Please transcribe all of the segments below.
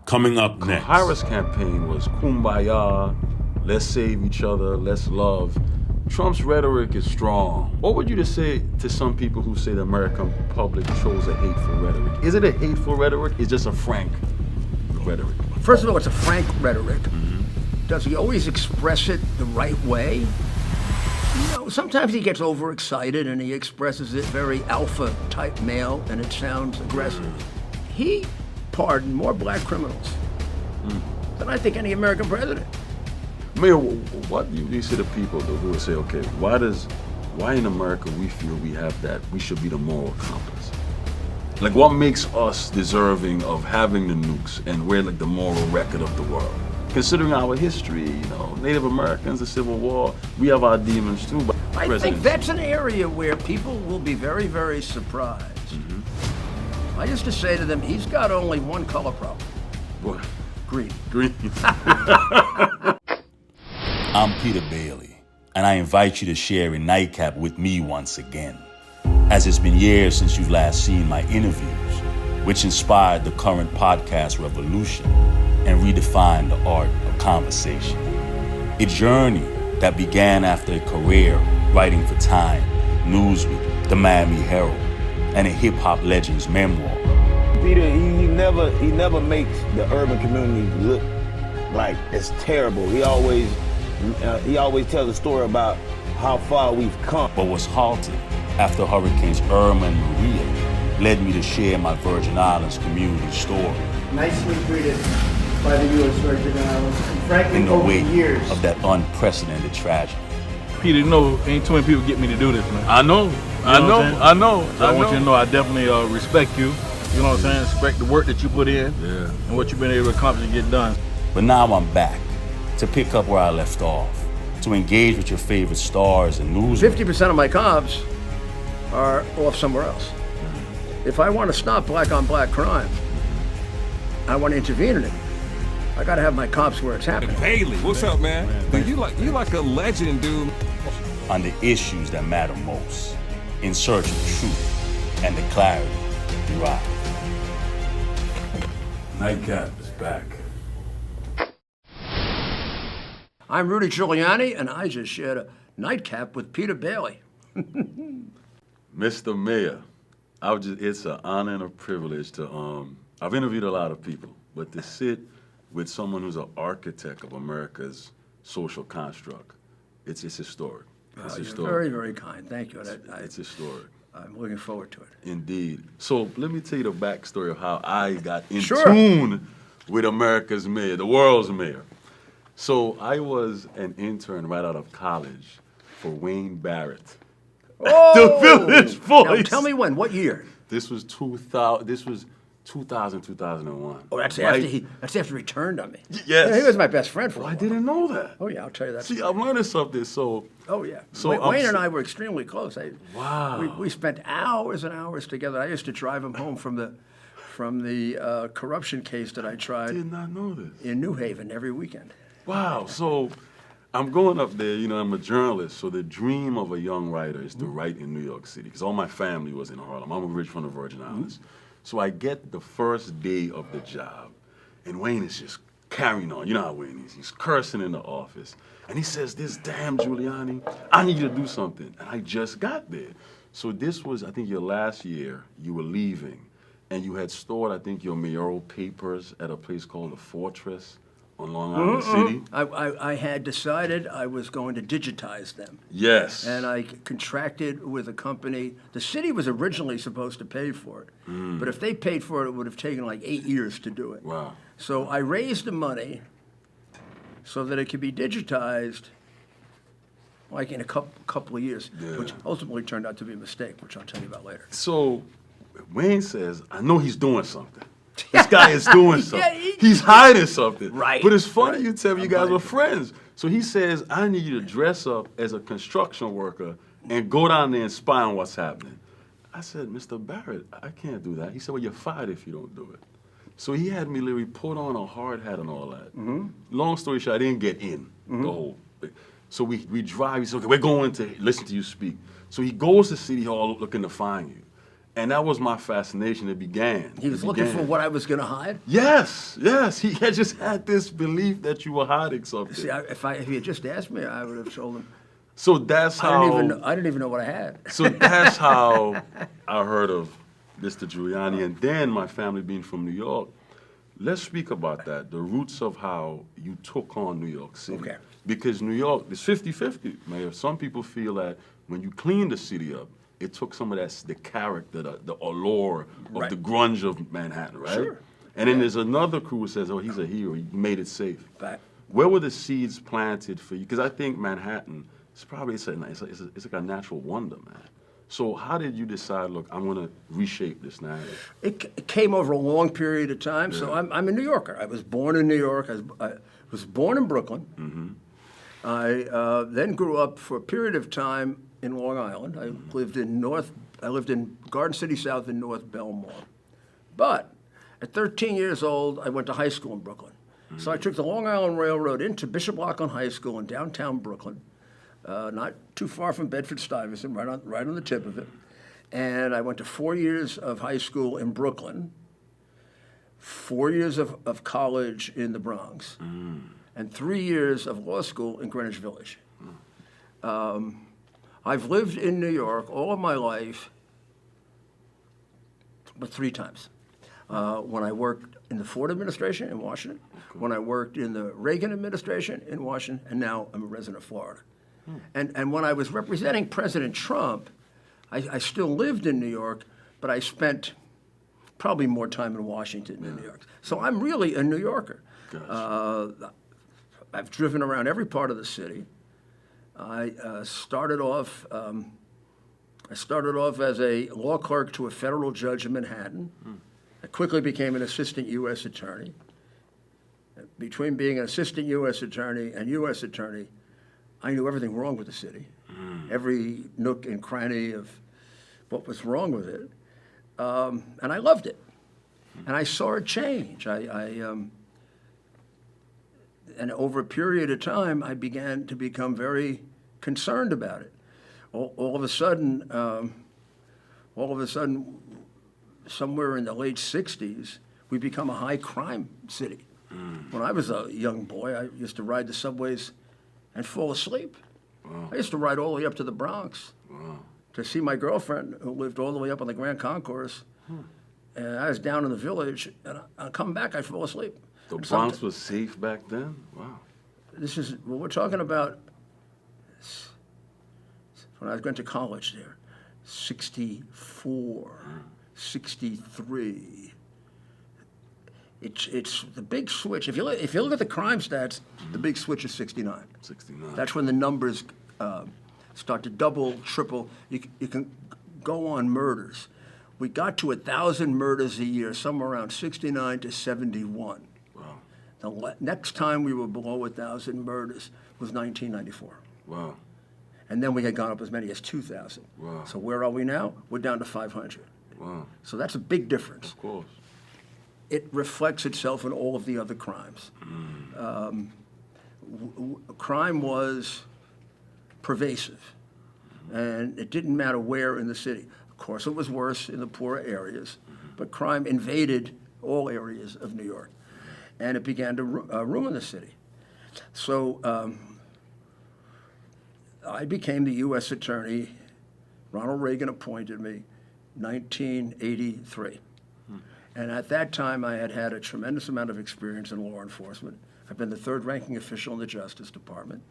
Coming up next. Harris' campaign was kumbaya, let's save each other, let's love. Trump's rhetoric is strong. What would you just say to some people who say the American public chose a hateful rhetoric? Is it a hateful rhetoric? It's just a frank rhetoric. First of all, it's a frank rhetoric. Does he always express it the right way? You know, sometimes he gets overexcited and he expresses it very alpha-type male and it sounds aggressive. He pardoned more black criminals than I think any American president. Mayor, what do you say to people who would say, okay, why in America we feel we have that, we should be the moral compass? Like, what makes us deserving of having the nukes and we're like the moral record of the world? Considering our history, you know, Native Americans, the Civil War, we have our demons too. But I think that's an area where people will be very, very surprised. I used to say to them, he's got only one color problem. What? Green. Green. I'm Peter Bailey, and I invite you to share a NiteCap with me once again, as it's been years since you've last seen my interviews, which inspired the current podcast revolution and redefined the art of conversation. A journey that began after a career writing for Time, Newsweek, the Miami Herald, and a hip-hop legend's memoir. Peter, he never makes the urban community look like it's terrible. He always tells a story about how far we've come. But was halted after Hurricanes Irma and Maria led me to share my Virgin Islands community story. Nicely greeted by the U.S. Virgin Islands. And frankly, in the over wake the years of that unprecedented tragedy. Peter, you know, ain't too many people get me to do this, man. I know. So I want you to know I definitely respect you. You know what I'm saying? Respect the work that you put in and what you've been able to accomplish and get done. But now I'm back to pick up where I left off, to engage with your favorite stars and news. 50% of my cops are off somewhere else. If I want to stop black-on-black crime, I want to intervene in it. I got to have my cops where it's happening. Bailey, what's up, man? Dude, you like a legend, dude. On the issues that matter most, in search of truth and the clarity derived. NiteCap is back. I'm Rudy Giuliani, and I just shared a nightcap with Peter Bailey. Mr. Mayor, it's an honor and a privilege to, I've interviewed a lot of people, but to sit with someone who's an architect of America's social construct, it's historic. It's You're very, very kind. Thank you. It's historic. I'm looking forward to it. Indeed. So let me tell you the backstory of how I got in Sure. tune with America's mayor, the world's mayor. So I was an intern right out of college for Wayne Barrett. Oh! The Village Voice. Now tell me when. What year? This was 2001. Oh, that's right? after he turned on me. Yes. He was my best friend for a I while. didn't know that. Oh yeah, I'll tell you that. See, I'm learning something. So. Oh yeah. So Wayne and I were extremely close. Wow. We spent hours and hours together. I used to drive him home from the corruption case that I tried. I did not know this. In New Haven every weekend. Wow. So I'm going up there, you know, I'm a journalist, so the dream of a young writer is to write in New York City, because all my family was in Harlem. I'm originally from the Virgin Islands. So I get the first day of the job, and Wayne is just carrying on. You know how Wayne is. He's cursing in the office. And he says, this damn Giuliani, I need you to do something. And I just got there. So this was, I think, your last year. You were leaving, and you had stored, I think, your mayoral papers at a place called the Fortress on Long Island City. I had decided I was going to digitize them. Yes. And I contracted with a company. The city was originally supposed to pay for it. But if they paid for it, it would have taken like 8 years to do it. Wow. So I raised the money so that it could be digitized like in a couple of years, which ultimately turned out to be a mistake, which I'll tell you about later. So Wayne says, I know he's doing something. This guy is doing something. Yeah, He's hiding something. Right. But it's funny you tell me you I'm guys were hiding. friends. So he says, I need you to dress up as a construction worker and go down there and spy on what's happening. I said, Mr. Barrett, I can't do that. He said, well, you're fired if you don't do it. So he had me literally put on a hard hat and all that. Long story short, I didn't get in the whole thing. So we drive, he said, okay, we're going to listen to you speak. So he goes to City Hall looking to find you. And that was my fascination. It began. He was looking for what I was going to hide? Yes, yes. He had just had this belief that you were hiding something. See, if he had just asked me, I would have told him. So that's how... I didn't even know what I had. So that's how I heard of Mr. Giuliani. And then my family being from New York, let's speak about that, the roots of how you took on New York City. Okay. Because New York is 50-50, Mayor. Some people feel that when you clean the city up, it took some of the character, the allure of the grunge of Manhattan, right? Sure. And then there's another crew who says, oh, he's a hero, he made it safe. But Where were the seeds planted for you? Because I think Manhattan, it's like a natural wonder, man. So how did you decide, look, I'm going to reshape this narrative? it came over a long period of time. So I'm a New Yorker. I was born in New York. I was born in Brooklyn. I then grew up for a period of time in Long Island. I lived in Garden City South in North Belmore. But at 13 years old, I went to high school in Brooklyn. So I took the Long Island Railroad into Bishop Loughlin High School in downtown Brooklyn, not too far from Bedford-Stuyvesant, right on the tip of it. And I went to 4 years of high school in Brooklyn, 4 years of college in the Bronx, and 3 years of law school in Greenwich Village. I've lived in New York all of my life, but 3 times. When I worked in the Ford administration in Washington, when I worked in the Reagan administration in Washington, and now I'm a resident of Florida. And when I was representing President Trump, I still lived in New York, but I spent probably more time in Washington than New York. So I'm really a New Yorker. Gotcha. I've driven around every part of the city. I started off as a law clerk to a federal judge in Manhattan. I quickly became an assistant U.S. attorney. Between being an assistant U.S. attorney and U.S. attorney, I knew everything wrong with the city, every nook and cranny of what was wrong with it, and I loved it. And I saw it change. And over a period of time, I began to become very concerned about it. All of a sudden, somewhere in the late 60s, we become a high crime city. When I was a young boy, I used to ride the subways and fall asleep. I used to ride all the way up to the Bronx to see my girlfriend, who lived all the way up on the Grand Concourse. And I was down in the Village, and I'd come back, I'd fall asleep. The Bronx was safe back then? Wow. This is what we're talking about. When I went to college there, 64, 63. It's the big switch. If you look at the crime stats, the big switch is 69. 69. That's when the numbers start to double, triple. You can go on murders. We got to 1,000 murders a year, somewhere around 69 to 71. Wow. The next time we were below 1,000 murders was 1994. Wow. And then we had gone up as many as 2,000. Wow. So where are we now? We're down to 500. Wow. So that's a big difference. Of course. It reflects itself in all of the other crimes. Crime was pervasive, and it didn't matter where in the city. Of course, it was worse in the poorer areas, but crime invaded all areas of New York, and it began to ruin the city. So I became the U.S. attorney. Ronald Reagan appointed me 1983. And at that time, I had had a tremendous amount of experience in law enforcement. I've been the third ranking official in the Justice Department.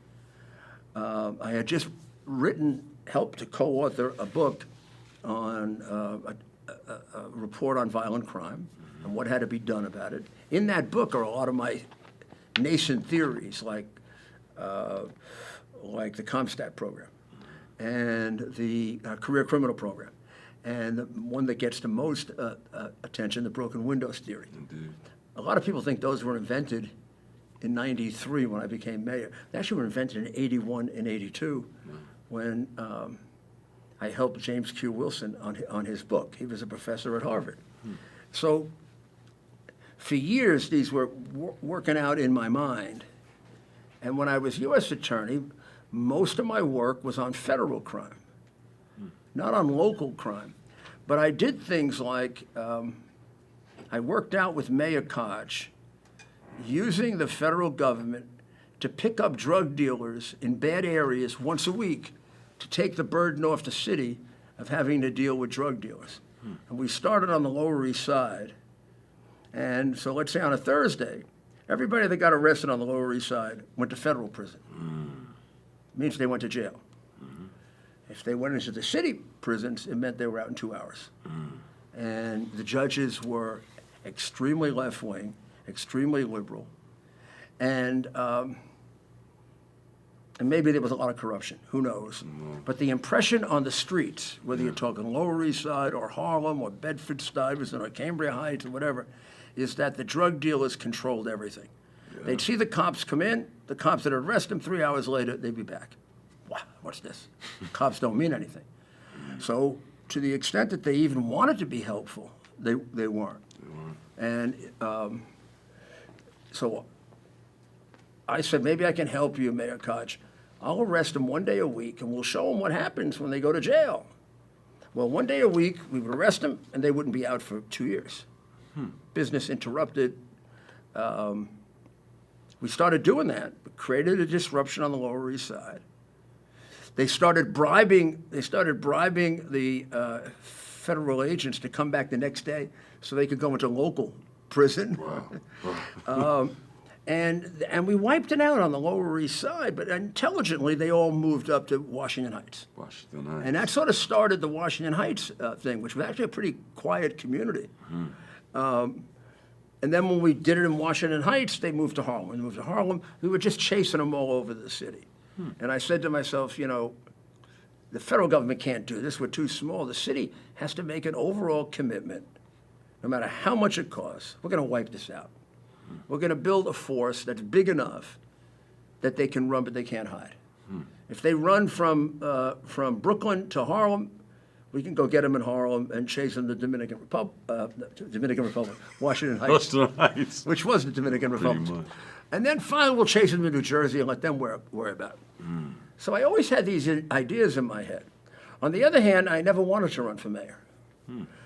I had just helped to co-author a book on a report on violent crime and what had to be done about it. In that book are a lot of my nascent theories, like the CompStat program and the career criminal program. And the one that gets the most attention, the broken windows theory. Indeed. A lot of people think those were invented in '93 when I became mayor. They actually were invented in '81 and '82 when I helped James Q. Wilson on his book. He was a professor at Harvard. So for years, these were working out in my mind. And when I was U.S. attorney, most of my work was on federal crime, not on local crime. But I did things like I worked out with Mayor Koch using the federal government to pick up drug dealers in bad areas once a week to take the burden off the city of having to deal with drug dealers. And we started on the Lower East Side. And so let's say on a Thursday, everybody that got arrested on the Lower East Side went to federal prison. Means they went to jail. If they went into the city prisons, it meant they were out in 2 hours. And the judges were extremely left-wing, extremely liberal, and maybe there was a lot of corruption, who knows. But the impression on the streets, whether you're talking Lower East Side or Harlem or Bedford-Stuyvesant or Cambria Heights or whatever, is that the drug dealers controlled everything. They'd see the cops come in, the cops would arrest them, 3 hours later, they'd be back. Wow, what's this? Cops don't mean anything. So to the extent that they even wanted to be helpful, they weren't. And so I said, maybe I can help you, Mayor Koch. I'll arrest them 1 day a week, and we'll show them what happens when they go to jail. Well, 1 day a week, we would arrest them, and they wouldn't be out for 2 years. Business interrupted. We started doing that, created a disruption on the Lower East Side. They started bribing the federal agents to come back the next day so they could go into local prison. And we wiped it out on the Lower East Side, but intelligently they all moved up to Washington Heights. And that sort of started the Washington Heights thing, which was actually a pretty quiet community. And then when we did it in Washington Heights, they moved to Harlem. When we moved to Harlem, we were just chasing them all over the city. And I said to myself, you know, the federal government can't do this. We're too small. The city has to make an overall commitment, no matter how much it costs. We're going to wipe this out. We're going to build a force that's big enough that they can run, but they can't hide. If they run from Brooklyn to Harlem, we can go get them in Harlem and chase them to Dominican Republic, Washington Heights, which was the Dominican Republic. And then finally we'll chase them to New Jersey and let them worry about it. So I always had these ideas in my head. On the other hand, I never wanted to run for mayor.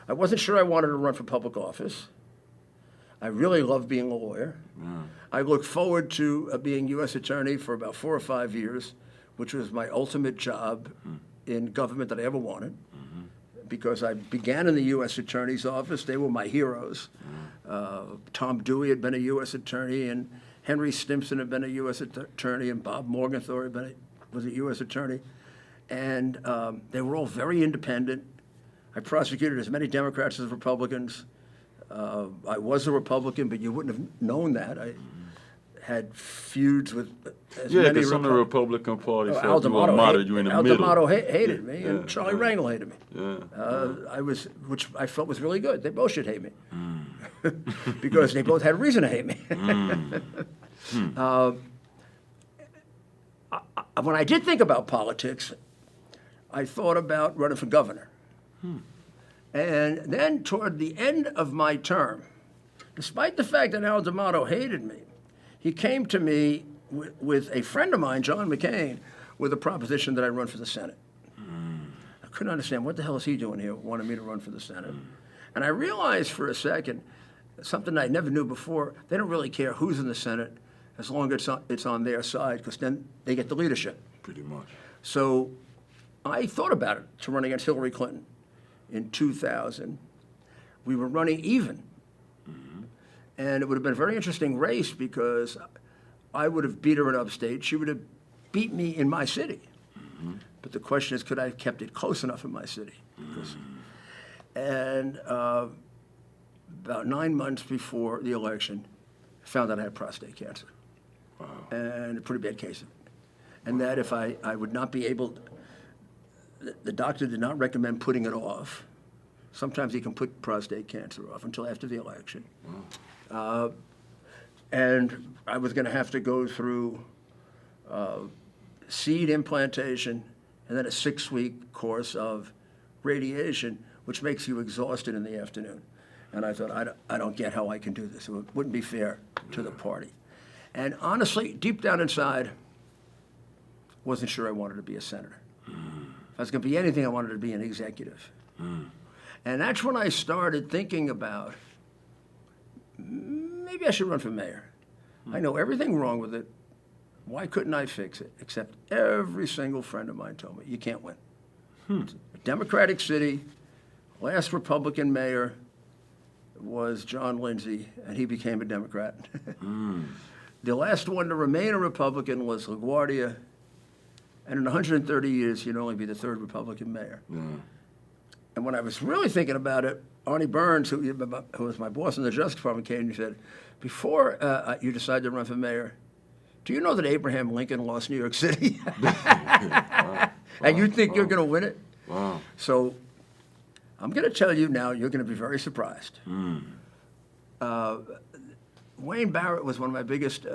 I wasn't sure I wanted to run for public office. I really loved being a lawyer. I looked forward to being U.S. attorney for about 4 or 5 years, which was my ultimate job in government that I ever wanted, because I began in the U.S. Attorney's Office. They were my heroes. Tom Dewey had been a U.S. attorney, and Henry Stimson had been a U.S. attorney, and Bob Morgenthau was a U.S. attorney. And they were all very independent. I prosecuted as many Democrats as Republicans. I was a Republican, but you wouldn't have known that. I had feuds with as many because some of the Republican Party Al felt you were moderate, you were in the middle. D'Amato hated me, and Charlie Rangel hated me. Which I felt was really good. They both should hate me. Because they both had reason to hate me. When I did think about politics, I thought about running for governor. And then toward the end of my term, despite the fact that Al D'Amato hated me, he came to me with a friend of mine, John McCain, with a proposition that I run for the Senate. I couldn't understand, what the hell is he doing here, wanting me to run for the Senate? And I realized for a second, something I never knew before, they don't really care who's in the Senate as long as it's on their side, because then they get the leadership. Pretty much. So I thought about it to run against Hillary Clinton in 2000. We were running even. And it would have been a very interesting race because I would have beat her in upstate. She would have beat me in my city. But the question is, could I have kept it close enough in my city? And about 9 months before the election, I found out I had prostate cancer. And a pretty bad case of it. And that if I would not be able, the doctor did not recommend putting it off. Sometimes you can put prostate cancer off until after the election. And I was going to have to go through seed implantation and then a 6-week course of radiation, which makes you exhausted in the afternoon. And I thought, I don't get how I can do this. It wouldn't be fair to the party. And honestly, deep down inside, wasn't sure I wanted to be a senator. If I was going to be anything, I wanted to be an executive. And that's when I started thinking about, maybe I should run for mayor. I know everything wrong with it. Why couldn't I fix it? Except every single friend of mine told me, you can't win. It's a Democratic city, last Republican mayor was John Lindsay, and he became a Democrat. The last one to remain a Republican was LaGuardia, and in 130 years, he'd only be the third Republican mayor. And when I was really thinking about it, Arnie Burns, who was my boss in the Justice Department, came and he said, before you decide to run for mayor, do you know that Abraham Lincoln lost New York City? And you think you're going to win it? Wow. So I'm going to tell you now, you're going to be very surprised. Wayne Barrett was one of my biggest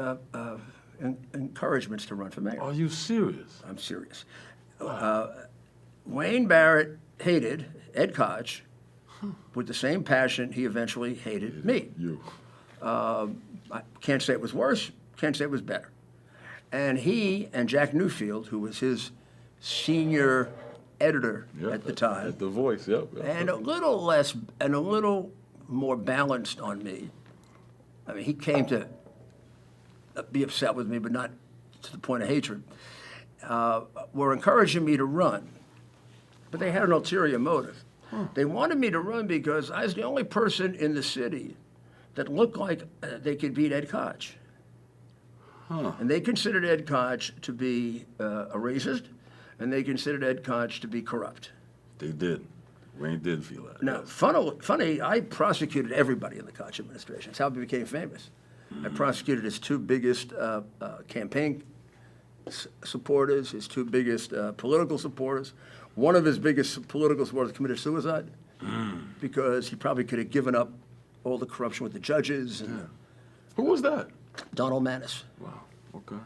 encouragements to run for mayor. Are you serious? I'm serious. Wayne Barrett hated Ed Koch with the same passion he eventually hated me. You. I can't say it was worse, can't say it was better. And he and Jack Newfield, who was his senior editor at the time, At The Voice, yep. and a little less, and a little more balanced on me. I mean, he came to be upset with me, but not to the point of hatred, were encouraging me to run. But they had an ulterior motive. They wanted me to run because I was the only person in the city that looked like they could beat Ed Koch. And they considered Ed Koch to be a racist, and they considered Ed Koch to be corrupt. They did. Wayne did feel that. Now, funny, I prosecuted everybody in the Koch administration. That's how he became famous. I prosecuted his two biggest campaign supporters, his two biggest political supporters. One of his biggest political supporters committed suicide because he probably could have given up all the corruption with the judges. And, Who was that? Donald Maness. Wow. Okay.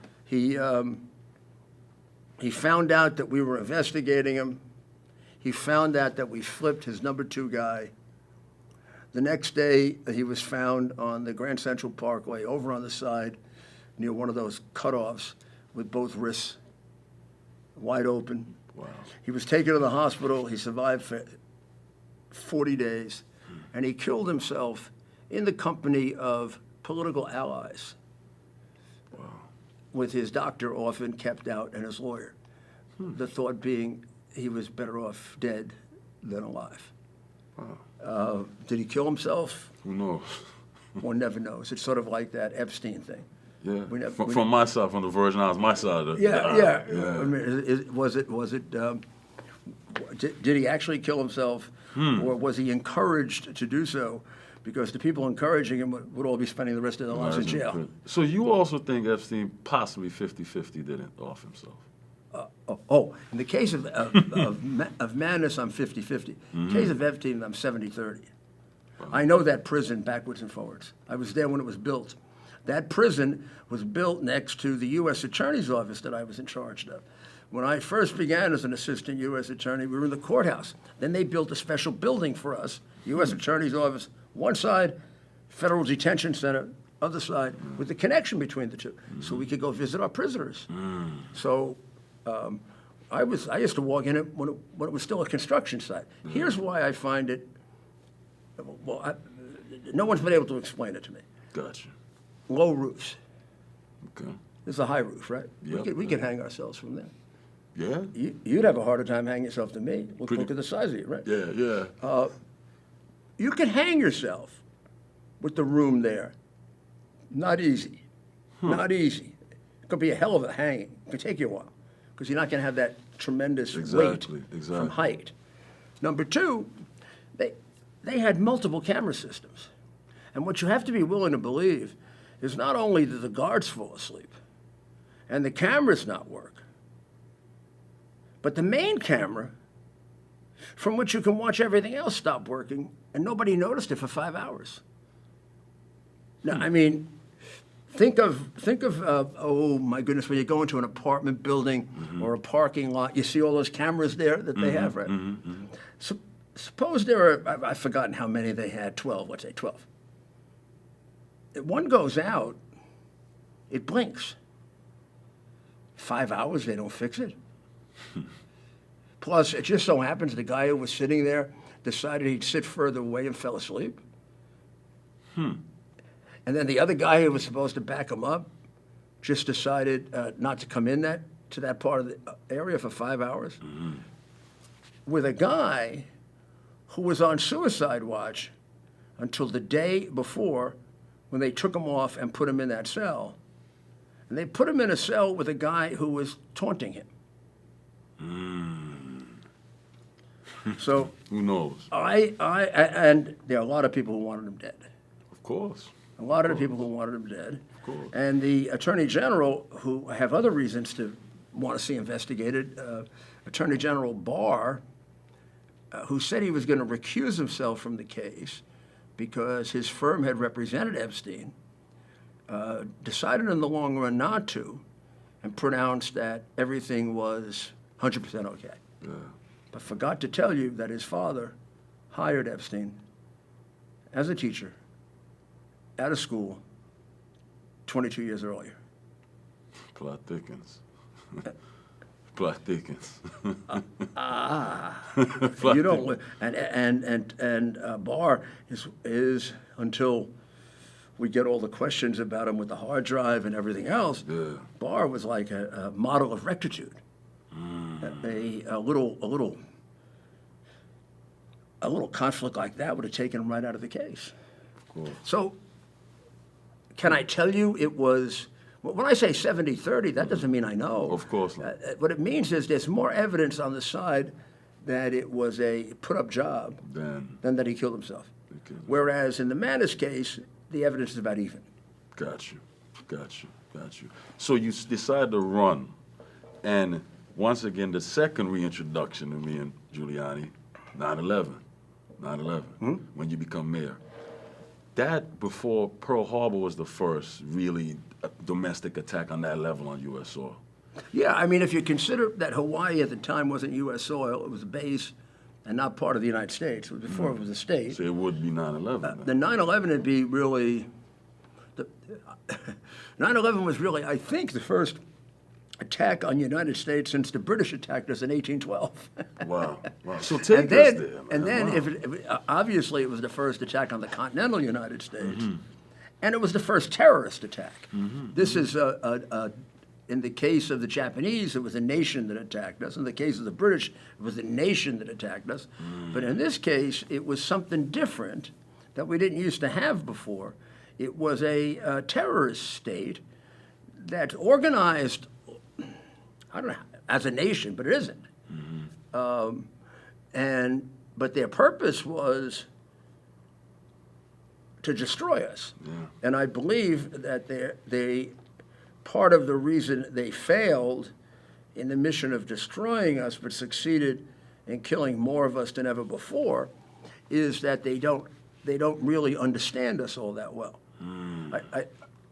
He found out that we were investigating him. He found out that we flipped his number 2 guy. The next day, he was found on the Grand Central Parkway, over on the side, near one of those cutoffs, with both wrists wide open. Wow. He was taken to the hospital. He survived for 40 days, and he killed himself in the company of political allies, with his doctor often kept out and his lawyer. The thought being he was better off dead than alive. Did he kill himself? Who knows? One never knows. It's sort of like that Epstein thing. Yeah. From my side, from the Virgin Islands, my side. I mean, did he actually kill himself, or was he encouraged to do so? Because the people encouraging him would all be spending the rest of their lives in jail. So you also think Epstein possibly 50-50 didn't off himself? In the case of Maness, I'm 50-50. In the case of Epstein, I'm 70-30. I know that prison backwards and forwards. I was there when it was built. That prison was built next to the U.S. Attorney's office that I was in charge of. When I first began as an assistant U.S. attorney, we were in the courthouse. Then they built a special building for us, U.S. Attorney's office, one side, Federal Detention Center, other side, with the connection between the two, so we could go visit our prisoners. So I used to walk in it when it was still a construction site. Here's why I find it, no one's been able to explain it to me. Gotcha. Low roofs. Okay. This is a high roof, right? Yep. We could hang ourselves from there. Yeah? You'd have a harder time hanging yourself than me. Look at the size of you, right? Yeah. You can hang yourself with the room there. Not easy. Not easy. It could be a hell of a hanging. It could take you a while because you're not going to have that tremendous weight from height. Number 2, they had multiple camera systems. And what you have to be willing to believe is not only that the guards fall asleep and the cameras not work, but the main camera, from which you can watch everything else, stop working, and nobody noticed it for 5 hours. Now, I mean, think of oh my goodness, when you go into an apartment building or a parking lot, you see all those cameras there that they have, right? So, suppose there are, I've forgotten how many they had, 12, let's say 12. If one goes out, it blinks. 5 hours, they don't fix it. Plus, it just so happens the guy who was sitting there decided he'd sit further away and fell asleep. And then the other guy who was supposed to back him up just decided not to come in to that part of the area for 5 hours. With a guy who was on suicide watch until the day before when they took him off and put him in that cell. And they put him in a cell with a guy who was taunting him. So Who knows? and there are a lot of people who wanted him dead. Of course. A lot of the people who wanted him dead. Of course. And the Attorney General, who have other reasons to want to see investigated, Attorney General Barr, who said he was going to recuse himself from the case because his firm had represented Epstein, decided in the long run not to, and pronounced that everything was 100% okay. Yeah. But forgot to tell you that his father hired Epstein as a teacher at a school 22 years earlier. Plot thickens. Plot thickens. You don't, and Barr is until we get all the questions about him with the hard drive and everything else. Yeah. Barr was like a model of rectitude, a little conflict like that would have taken him right out of the case. Of course. So, can I tell you it was? When I say 70-30, that doesn't mean I know. Of course not. What it means is there's more evidence on the side that it was a put-up job than that he killed himself. Okay. Whereas in the Manus case, the evidence is about even. Got you. So you decide to run, and once again, the second reintroduction of me and Giuliani, 9/11, when you become mayor. That before Pearl Harbor was the first really domestic attack on that level on U.S. soil. Yeah, I mean, if you consider that Hawaii at the time wasn't U.S. soil, it was a base and not part of the United States. It was before it was a state. So it would be 9/11. The 9/11 would be really, 9/11 was really, I think, the first attack on the United States since the British attacked us in 1812. Wow. So take us there, man. And then, Wow. obviously, it was the first attack on the continental United States, and it was the first terrorist attack. This is in the case of the Japanese, it was a nation that attacked us. In the case of the British, it was a nation that attacked us. But in this case, it was something different that we didn't used to have before. It was a terrorist state that's organized, I don't know, as a nation, but it isn't. But their purpose was to destroy us. Yeah. And I believe that part of the reason they failed in the mission of destroying us, but succeeded in killing more of us than ever before, is that they don't really understand us all that well.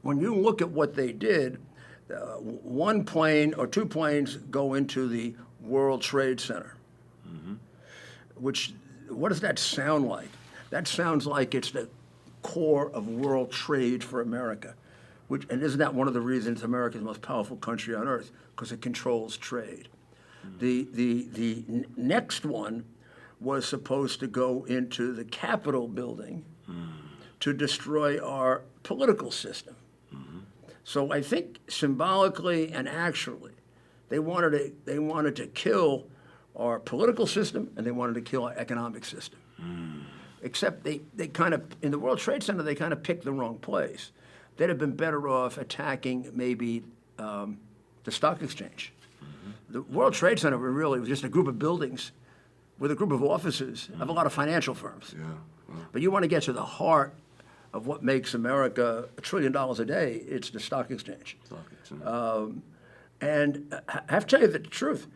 When you look at what they did, one plane or two planes go into the World Trade Center. What does that sound like? That sounds like it's the core of world trade for America. And isn't that one of the reasons America's the most powerful country on earth? Because it controls trade. The next one was supposed to go into the Capitol building to destroy our political system. So I think symbolically and actually, they wanted to kill our political system and they wanted to kill our economic system. Except they kind of, in the World Trade Center, they kind of picked the wrong place. They'd have been better off attacking maybe the stock exchange. The World Trade Center was just a group of buildings with a group of offices of a lot of financial firms. But you want to get to the heart of what makes America $1 trillion a day, it's the stock exchange. And I have to tell you the truth,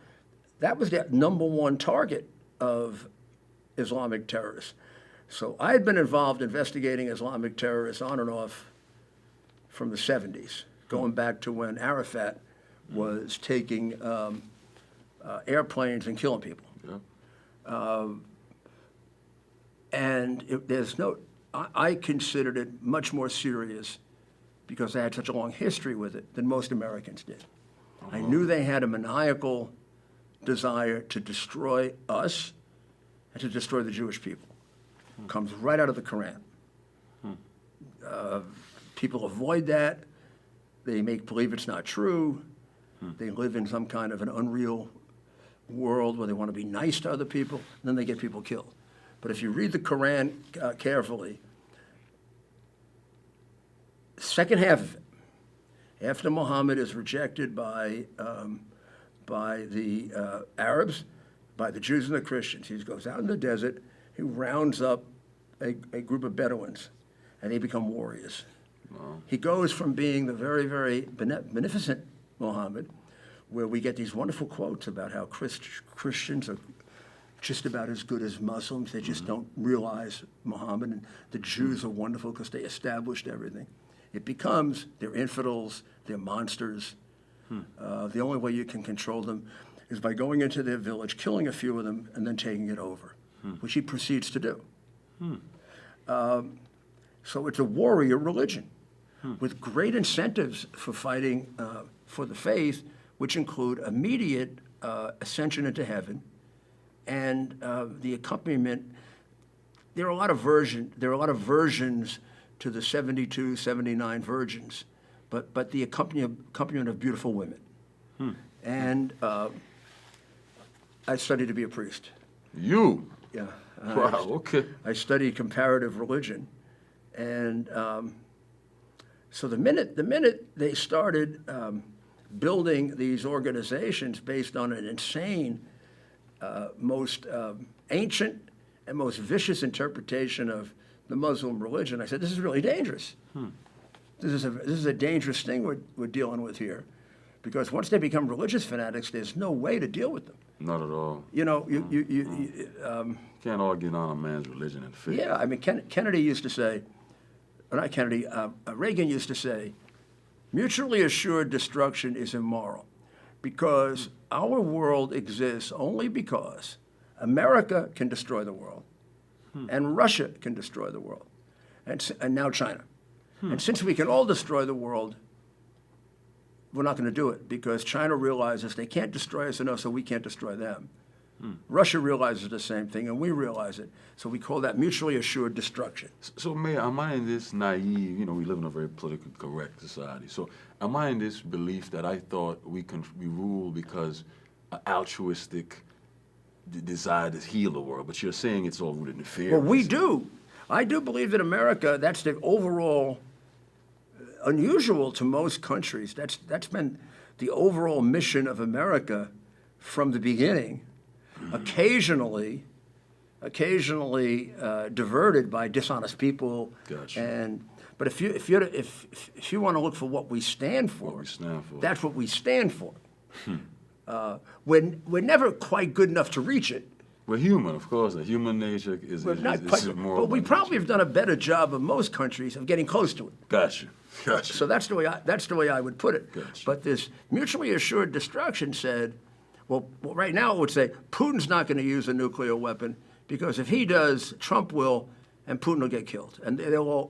that was the number one target of Islamic terrorists. So I had been involved investigating Islamic terrorists on and off from the 70s, going back to when Arafat was taking airplanes and killing people. I considered it much more serious because I had such a long history with it than most Americans did. I knew they had a maniacal desire to destroy us and to destroy the Jewish people. Comes right out of the Quran. People avoid that. They make believe it's not true. They live in some kind of an unreal world where they want to be nice to other people, and then they get people killed. But if you read the Quran carefully, second half of it, after Muhammad is rejected by the Arabs, by the Jews and the Christians, he goes out in the desert, he rounds up a group of Bedouins, and they become warriors. Wow. He goes from being the very, very beneficent Muhammad, where we get these wonderful quotes about how Christians are just about as good as Muslims. They just don't realize Muhammad. And the Jews are wonderful because they established everything. It becomes they're infidels, they're monsters. The only way you can control them is by going into their village, killing a few of them, and then taking it over, which he proceeds to do. So it's a warrior religion with great incentives for fighting for the faith, which include immediate ascension into heaven and the accompaniment. There are a lot of versions to the 72, 79 virgins, but the accompaniment of beautiful women. And I studied to be a priest. You? Yeah. Wow, okay. I studied comparative religion. And so the minute they started building these organizations based on an insane, most ancient and most vicious interpretation of the Muslim religion, I said, this is really dangerous. This is a dangerous thing we're dealing with here. Because once they become religious fanatics, there's no way to deal with them. Not at all. You know, Can't argue on a man's religion and faith. Yeah, I mean, Kennedy used to say, not Kennedy, Reagan used to say, mutually assured destruction is immoral because our world exists only because America can destroy the world and Russia can destroy the world and now China. And since we can all destroy the world, we're not going to do it because China realizes they can't destroy us enough, so we can't destroy them. Russia realizes the same thing, and we realize it. So we call that mutually assured destruction. So, Mayor, am I in this naive, you know, we live in a very politically correct society. So am I in this belief that I thought we rule because an altruistic desire to heal the world, but you're saying it's all rooted in fear? Well, we do. I do believe that America, that's the overall, unusual to most countries. That's been the overall mission of America from the beginning. Occasionally diverted by dishonest people. Gotcha. But if you want to look for what we stand for, that's what we stand for. We're never quite good enough to reach it. We're human, of course. Human nature is more. But we probably have done a better job of most countries of getting close to it. Gotcha. So that's the way I would put it. Gotcha. But this mutually assured destruction said, well, right now it would say Putin's not going to use a nuclear weapon because if he does, Trump will, and Putin will get killed, and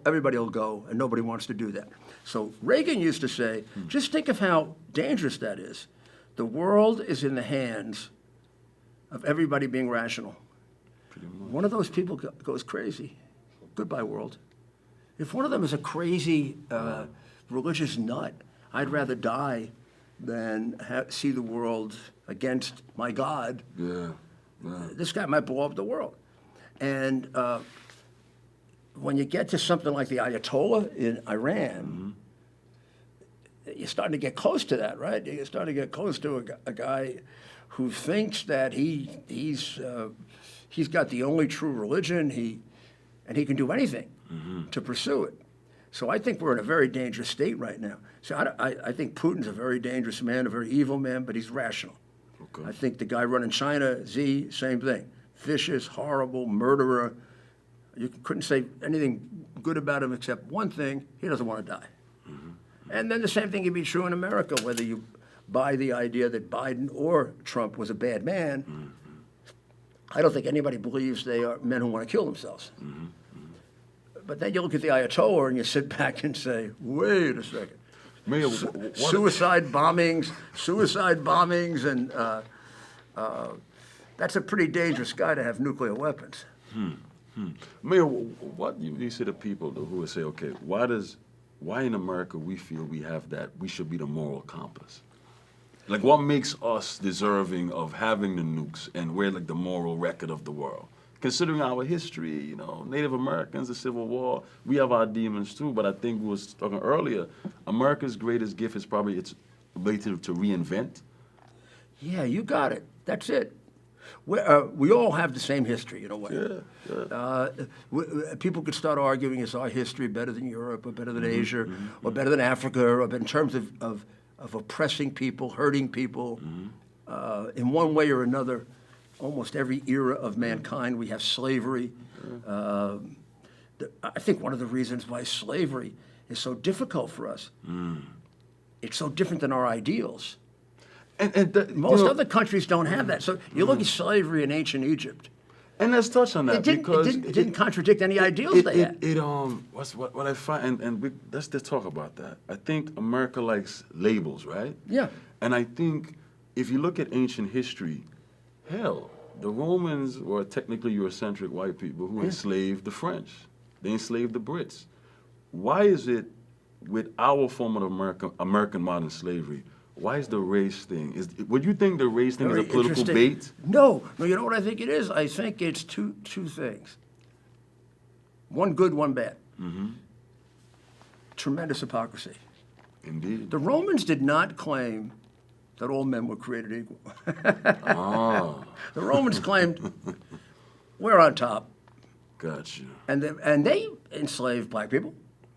everybody will go, and nobody wants to do that. So Reagan used to say, just think of how dangerous that is. The world is in the hands of everybody being rational. One of those people goes crazy. Goodbye, world. If one of them is a crazy religious nut, I'd rather die than see the world against my God. Yeah. This guy might blow up the world. And when you get to something like the Ayatollah in Iran, you're starting to get close to that, right? You're starting to get close to a guy who thinks that he's got the only true religion, and he can do anything to pursue it. So I think we're in a very dangerous state right now. So I think Putin's a very dangerous man, a very evil man, but he's rational. Okay. I think the guy running China, Xi, same thing. Vicious, horrible, murderer. You couldn't say anything good about him except one thing, he doesn't want to die. And then the same thing can be true in America, whether you buy the idea that Biden or Trump was a bad man. I don't think anybody believes they are men who want to kill themselves. But then you look at the Ayatollah and you sit back and say, wait a second. Mayor, suicide bombings and That's a pretty dangerous guy to have nuclear weapons. Mayor, what do you say to people though, who would say, okay, why in America we feel we have that, we should be the moral compass? Like, what makes us deserving of having the nukes, and we're like the moral record of the world? Considering our history, you know, Native Americans, the Civil War, we have our demons too, but I think we was talking earlier, America's greatest gift is probably its ability to reinvent. Yeah, you got it. That's it. We all have the same history in a way. People could start arguing, is our history better than Europe, or better than Asia, or better than Africa, or in terms of oppressing people, hurting people. In one way or another, almost every era of mankind, we have slavery. I think one of the reasons why slavery is so difficult for us, it's so different than our ideals. Most other countries don't have that. So you look at slavery in ancient Egypt. And let's touch on that, it didn't contradict any ideals they had. What I find, let's just talk about that. I think America likes labels, right? Yeah. And I think if you look at ancient history, hell, the Romans were technically Eurocentric white people who enslaved the French. They enslaved the Brits. Why is it with our form of American modern slavery, why is the race thing? Would you think the race thing is a political bait? No, you know what I think it is? I think it's two things. One good, one bad. Tremendous hypocrisy. Indeed. The Romans did not claim that all men were created equal. The Romans claimed we're on top. Gotcha. And they enslaved black people.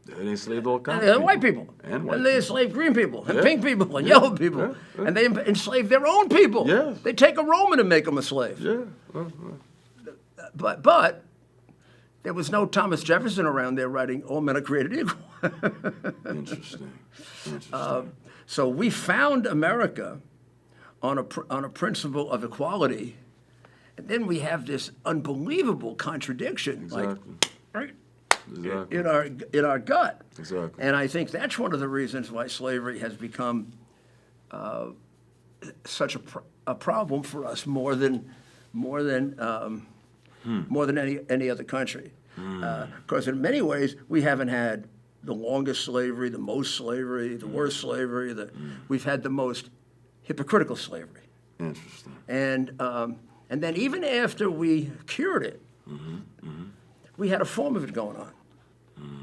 They enslaved all kinds And of white people. And they enslaved green people, and pink people, and yellow people. And they enslaved their own people. Yes. They take a Roman and make them a slave. Yeah. But there was no Thomas Jefferson around there writing, all men are created equal. Interesting. So we found America on a principle of equality, and then we have this unbelievable contradiction. Exactly. Right? Exactly. In our gut. Exactly. And I think that's one of the reasons why slavery has become such a problem for us more than any other country. Because in many ways we haven't had the longest slavery, the most slavery, the worst slavery. We've had the most hypocritical slavery. Interesting. And then even after we cured it, we had a form of it going on.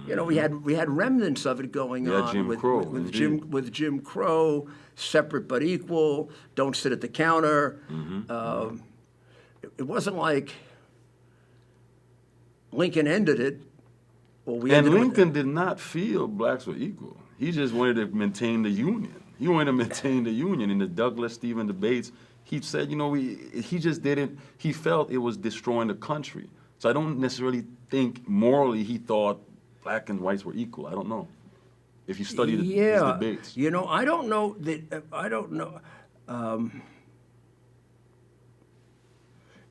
You know, we had remnants of it going on Jim Crow, with Jim Crow, separate but equal, don't sit at the counter. It wasn't like Lincoln ended it. And Lincoln did not feel blacks were equal. He just wanted to maintain the Union. He wanted to maintain the Union. In the Douglas-Stephen debates, he said, you know, he just didn't, he felt it was destroying the country. So I don't necessarily think morally he thought black and whites were equal. I don't know. If you study his debates. You know, I don't know that, I don't know.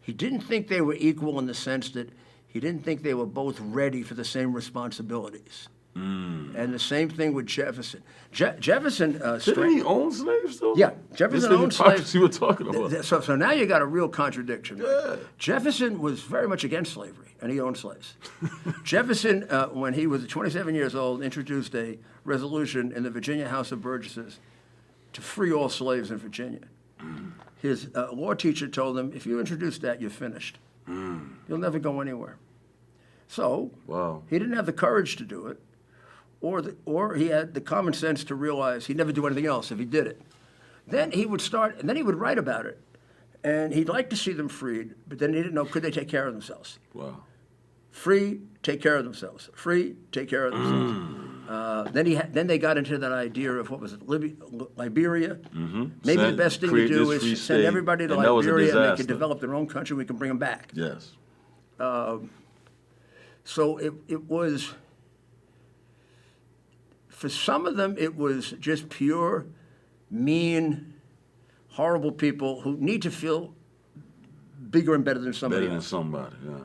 He didn't think they were equal in the sense that he didn't think they were both ready for the same responsibilities. And the same thing with Jefferson. Jefferson... Didn't he own slaves, though? Yeah, Jefferson owned slaves. You were talking about. So now you got a real contradiction. Yeah. Jefferson was very much against slavery, and he owned slaves. Jefferson, when he was 27 years old, introduced a resolution in the Virginia House of Burgesses to free all slaves in Virginia. His law teacher told him, if you introduce that, you're finished. You'll never go anywhere. So he didn't have the courage to do it, or he had the common sense to realize he'd never do anything else if he did it. Then he would start, and then he would write about it, and he'd like to see them freed, but then he didn't know, could they take care of themselves? Wow. Free, take care of themselves. Free, take care of themselves. Then they got into that idea of, what was it, Liberia? Maybe the best thing to do is send everybody to Liberia, and they can develop their own country, we can bring them back. Yes. So it was, for some of them, it was just pure, mean, horrible people who need to feel bigger and better than somebody else. Better than somebody, yeah.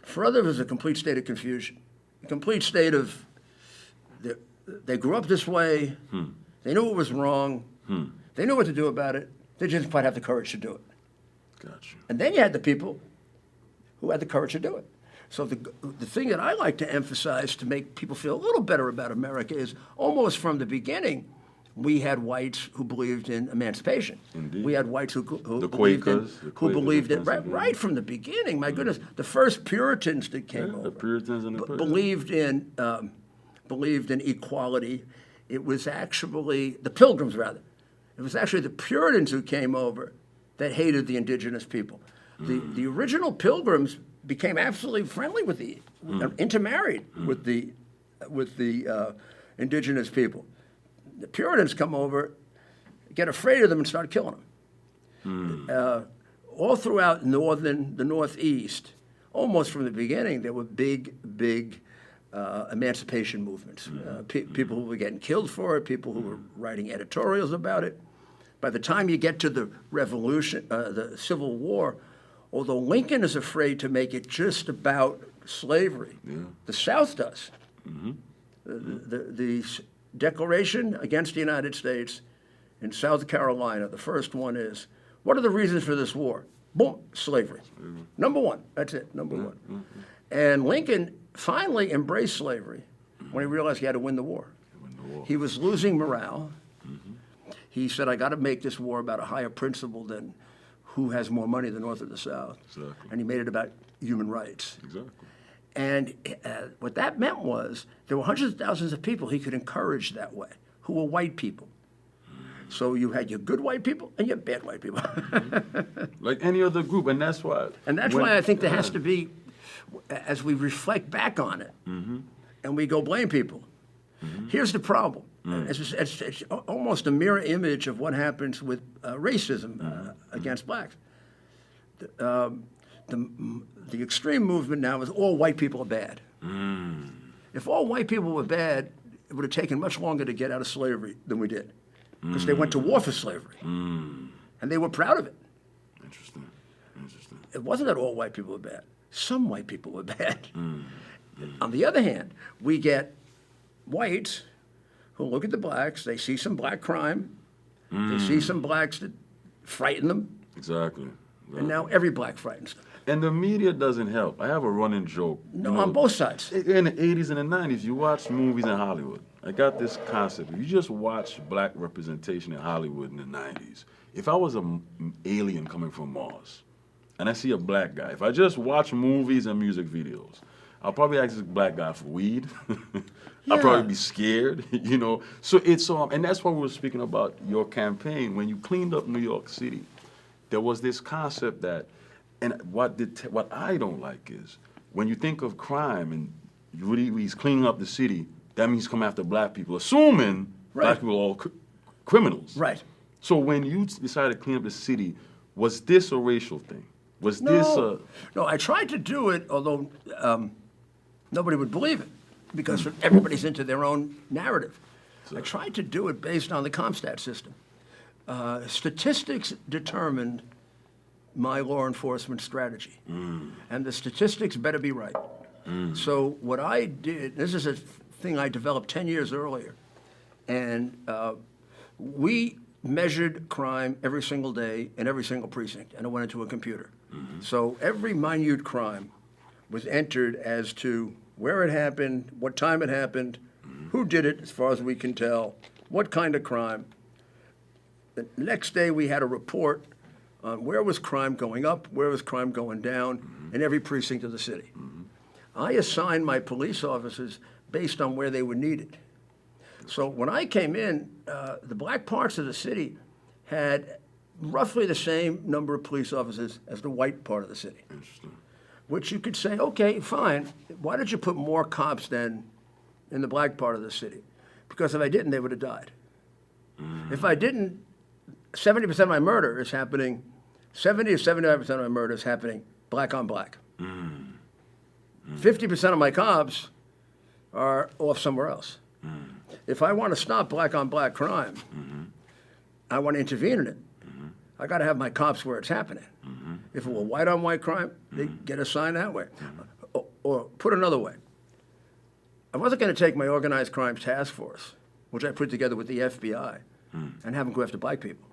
For others, it was a complete state of confusion, a complete state of, they grew up this way, they knew it was wrong, they knew what to do about it, they just didn't quite have the courage to do it. Gotcha. And then you had the people who had the courage to do it. So the thing that I like to emphasize to make people feel a little better about America is almost from the beginning, we had whites who believed in emancipation. Indeed. We had whites who The believed Quakers, in right from the beginning. My goodness, the first Puritans that came over, the Puritans and the believed in equality. It was actually the Pilgrims, rather. It was actually the Puritans who came over that hated the indigenous people. The original Pilgrims became absolutely friendly with intermarried with the indigenous people. The Puritans come over, get afraid of them, and start killing them. All throughout the Northeast, almost from the beginning, there were big emancipation movements. People who were getting killed for it, people who were writing editorials about it. By the time you get to the Revolution, the Civil War, although Lincoln is afraid to make it just about slavery, the South does. The Declaration against the United States in South Carolina, the first one is, what are the reasons for this war? Boom, slavery. Number one, that's it, number one. And Lincoln finally embraced slavery when he realized he had to win the war. He was losing morale. He said, I got to make this war about a higher principle than who has more money, the North or the South. Exactly. And he made it about human rights. Exactly. And what that meant was there were hundreds of thousands of people he could encourage that way, who were white people. So you had your good white people and your bad white people. Like any other group, and that's why. And that's why I think there has to be, as we reflect back on it, and we go blame people, here's the problem. It's almost a mirror image of what happens with racism against blacks. The extreme movement now is all white people are bad. If all white people were bad, it would have taken much longer to get out of slavery than we did, because they went to war for slavery, and they were proud of it. Interesting. It wasn't that all white people were bad. Some white people were bad. On the other hand, we get whites who look at the blacks, they see some black crime, they see some blacks that frighten them, Exactly. and now every black frightens them. And the media doesn't help. I have a running joke. No, on both sides. In the 80s and the 90s, you watch movies in Hollywood. I got this concept. If you just watch black representation in Hollywood in the 90s, if I was an alien coming from Mars, and I see a black guy, if I just watch movies and music videos, I'll probably ask this black guy for weed. I'll probably be scared, you know. So it's and that's why we were speaking about your campaign. When you cleaned up New York City, there was this concept that, and what I don't like is when you think of crime and he's cleaning up the city, that means come after black people, assuming black people are all criminals. Right. So when you decided to clean up the city, was this a racial thing? Was this a... No, I tried to do it, although nobody would believe it, because everybody's into their own narrative. I tried to do it based on the Comstat system. Statistics determined my law enforcement strategy, and the statistics better be right. So what I did, this is a thing I developed 10 years earlier, and we measured crime every single day in every single precinct, and it went into a computer. So every minute crime was entered as to where it happened, what time it happened, who did it, as far as we can tell, what kind of crime. The next day we had a report on where was crime going up, where was crime going down in every precinct of the city. I assigned my police officers based on where they were needed. So when I came in, the black parts of the city had roughly the same number of police officers as the white part of the city. Interesting. Which you could say, okay, fine. Why did you put more cops then in the black part of the city? Because if I didn't, they would have died. If I didn't, 70% of my murder is happening, 70 to 75% of my murder is happening black on black. 50% of my cops are off somewhere else. If I want to stop black on black crime, I want to intervene in it. I got to have my cops where it's happening. If it were white on white crime, they get assigned that way. Or put another way, I wasn't going to take my organized crime task force, which I put together with the FBI, and have them go after black people.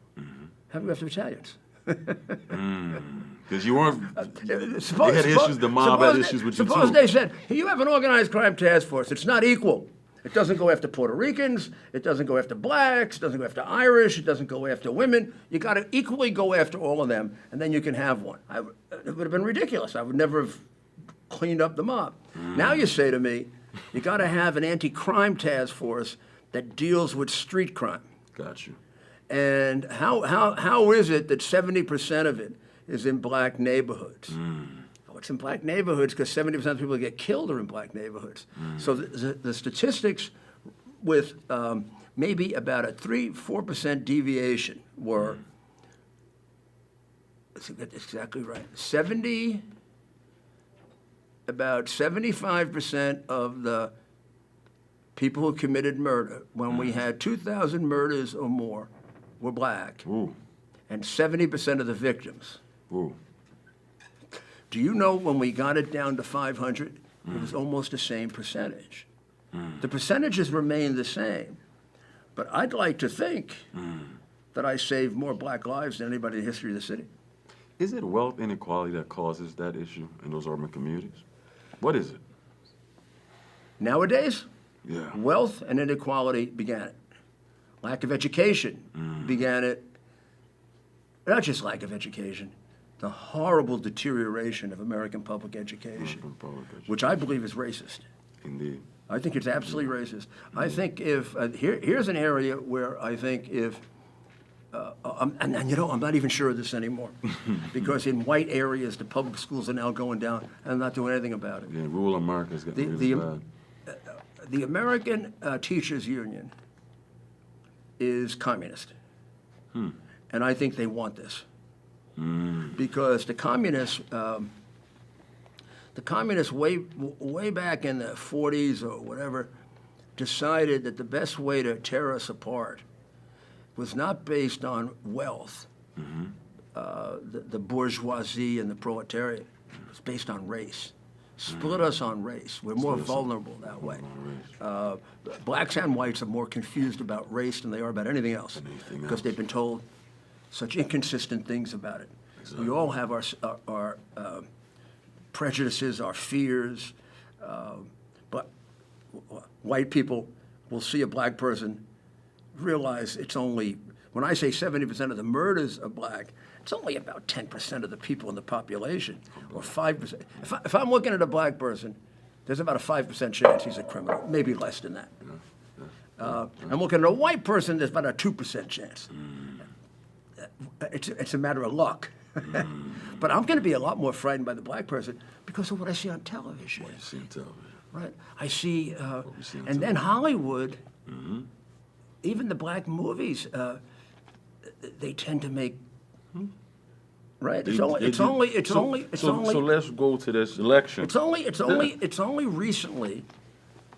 Have them go after Italians. Because you weren't. They had issues. The mob had issues with you too. Suppose they said, hey, you have an organized crime task force. It's not equal. It doesn't go after Puerto Ricans. It doesn't go after blacks. It doesn't go after Irish. It doesn't go after women. You got to equally go after all of them, and then you can have one. It would have been ridiculous. I would never have cleaned up the mob. Now you say to me, you got to have an anti-crime task force that deals with street crime. Got you. And how is it that 70% of it is in black neighborhoods? Well, it's in black neighborhoods because 70% of the people that get killed are in black neighborhoods. So the statistics with maybe about a 3-4% deviation were, that's exactly right, about 75% of the people who committed murder, when we had 2,000 murders or more, were black. Ooh. And 70% of the victims. Ooh. Do you know when we got it down to 500, it was almost the same percentage. The percentages remain the same, but I'd like to think that I saved more black lives than anybody in the history of the city. Is it wealth inequality that causes that issue in those urban communities? What is it? Nowadays, Yeah. wealth and inequality began it. Lack of education began it. Not just lack of education, the horrible deterioration of American public education, which I believe is racist. Indeed. I think it's absolutely racist. I think if, here's an area where I think if, and you know, I'm not even sure of this anymore, because in white areas, the public schools are now going down, and I'm not doing anything about it. Yeah, rural America's getting really bad. The American Teachers Union is communist. And I think they want this. Because the communists way back in the 40s or whatever, decided that the best way to tear us apart was not based on wealth, the bourgeoisie and the proletariat. It was based on race. Split us on race. We're more vulnerable that way. Blacks and whites are more confused about race than they are about anything else, because they've been told such inconsistent things about it. We all have our prejudices, our fears, but white people will see a black person, realize it's only, when I say 70% of the murders are black, it's only about 10% of the people in the population, or 5%. If I'm looking at a black person, there's about a 5% chance he's a criminal, maybe less than that. I'm looking at a white person, there's about a 2% chance. It's a matter of luck. But I'm going to be a lot more frightened by the black person because of what I see on television. What you see on television. Right. I see, see on and then Hollywood, even the black movies, they tend to make, right? So let's go to this election. It's only recently,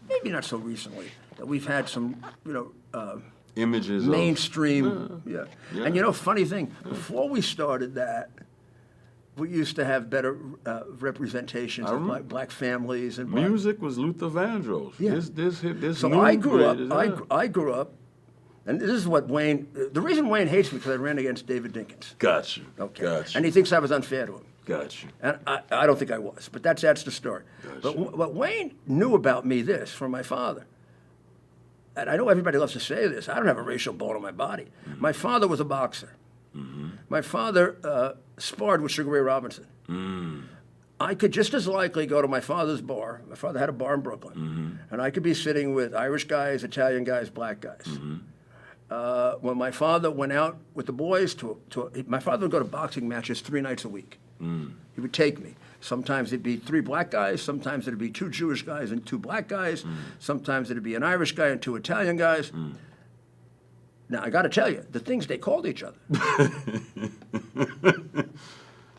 maybe not so recently, that we've had some, Images mainstream, yeah. And funny thing, before we started that, we used to have better representations of black families and music was Luther Vandross. Yeah. This so I grew up, and this is what Wayne. The reason Wayne hates me because I ran against David Dinkins. Got you. Okay. Got you. And he thinks I was unfair to him. Got you. And I don't think I was, but that's the story. But Wayne knew about me this from my father. And I know everybody loves to say this. I don't have a racial bone in my body. My father was a boxer. My father sparred with Sugar Ray Robinson. I could just as likely go to my father's bar. My father had a bar in Brooklyn. And I could be sitting with Irish guys, Italian guys, black guys. When my father went out with the boys, my father would go to boxing matches 3 nights a week. He would take me. Sometimes it'd be 3 black guys. Sometimes it'd be 2 Jewish guys and 2 black guys. Sometimes it'd be an Irish guy and 2 Italian guys. Now, I got to tell you, the things they called each other.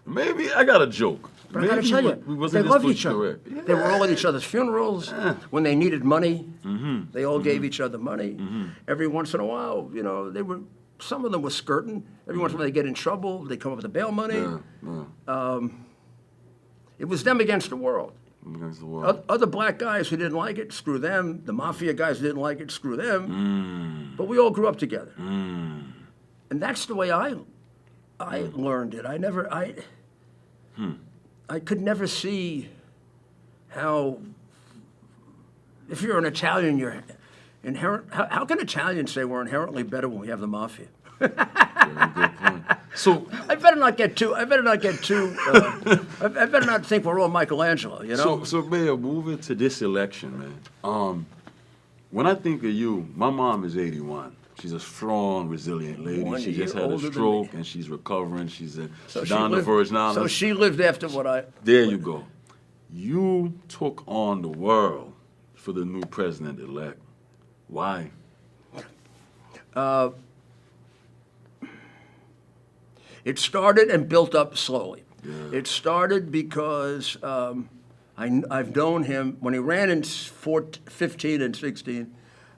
Maybe I got a joke. But I got to tell you, they loved each other. Yeah. They were all at each other's funerals. When they needed money, they all gave each other money. Every once in a while, some of them were skirting. Every once in a while, they get in trouble. They come up with the bail money. It was them against the world. Other black guys who didn't like it, screw them. The Mafia guys who didn't like it, screw them. But we all grew up together. And that's the way I I learned it. I could never see how, if you're an Italian, you're inherent. How can Italians say we're inherently better when we have the Mafia? Very good point. So I better not get too. I better not think we're all Michelangelo. You know. So Mayor, moving to this election, man. When I think of you, my mom is 81. She's a strong, resilient lady. 1 She just year had a older than stroke, me. and she's recovering. She's So down the lived- Virgin Islands. So she lived after what I. There you go. You took on the world for the new president-elect. Why? It started and built up slowly. Yeah. It started because I've known him when he ran in 15 and 16.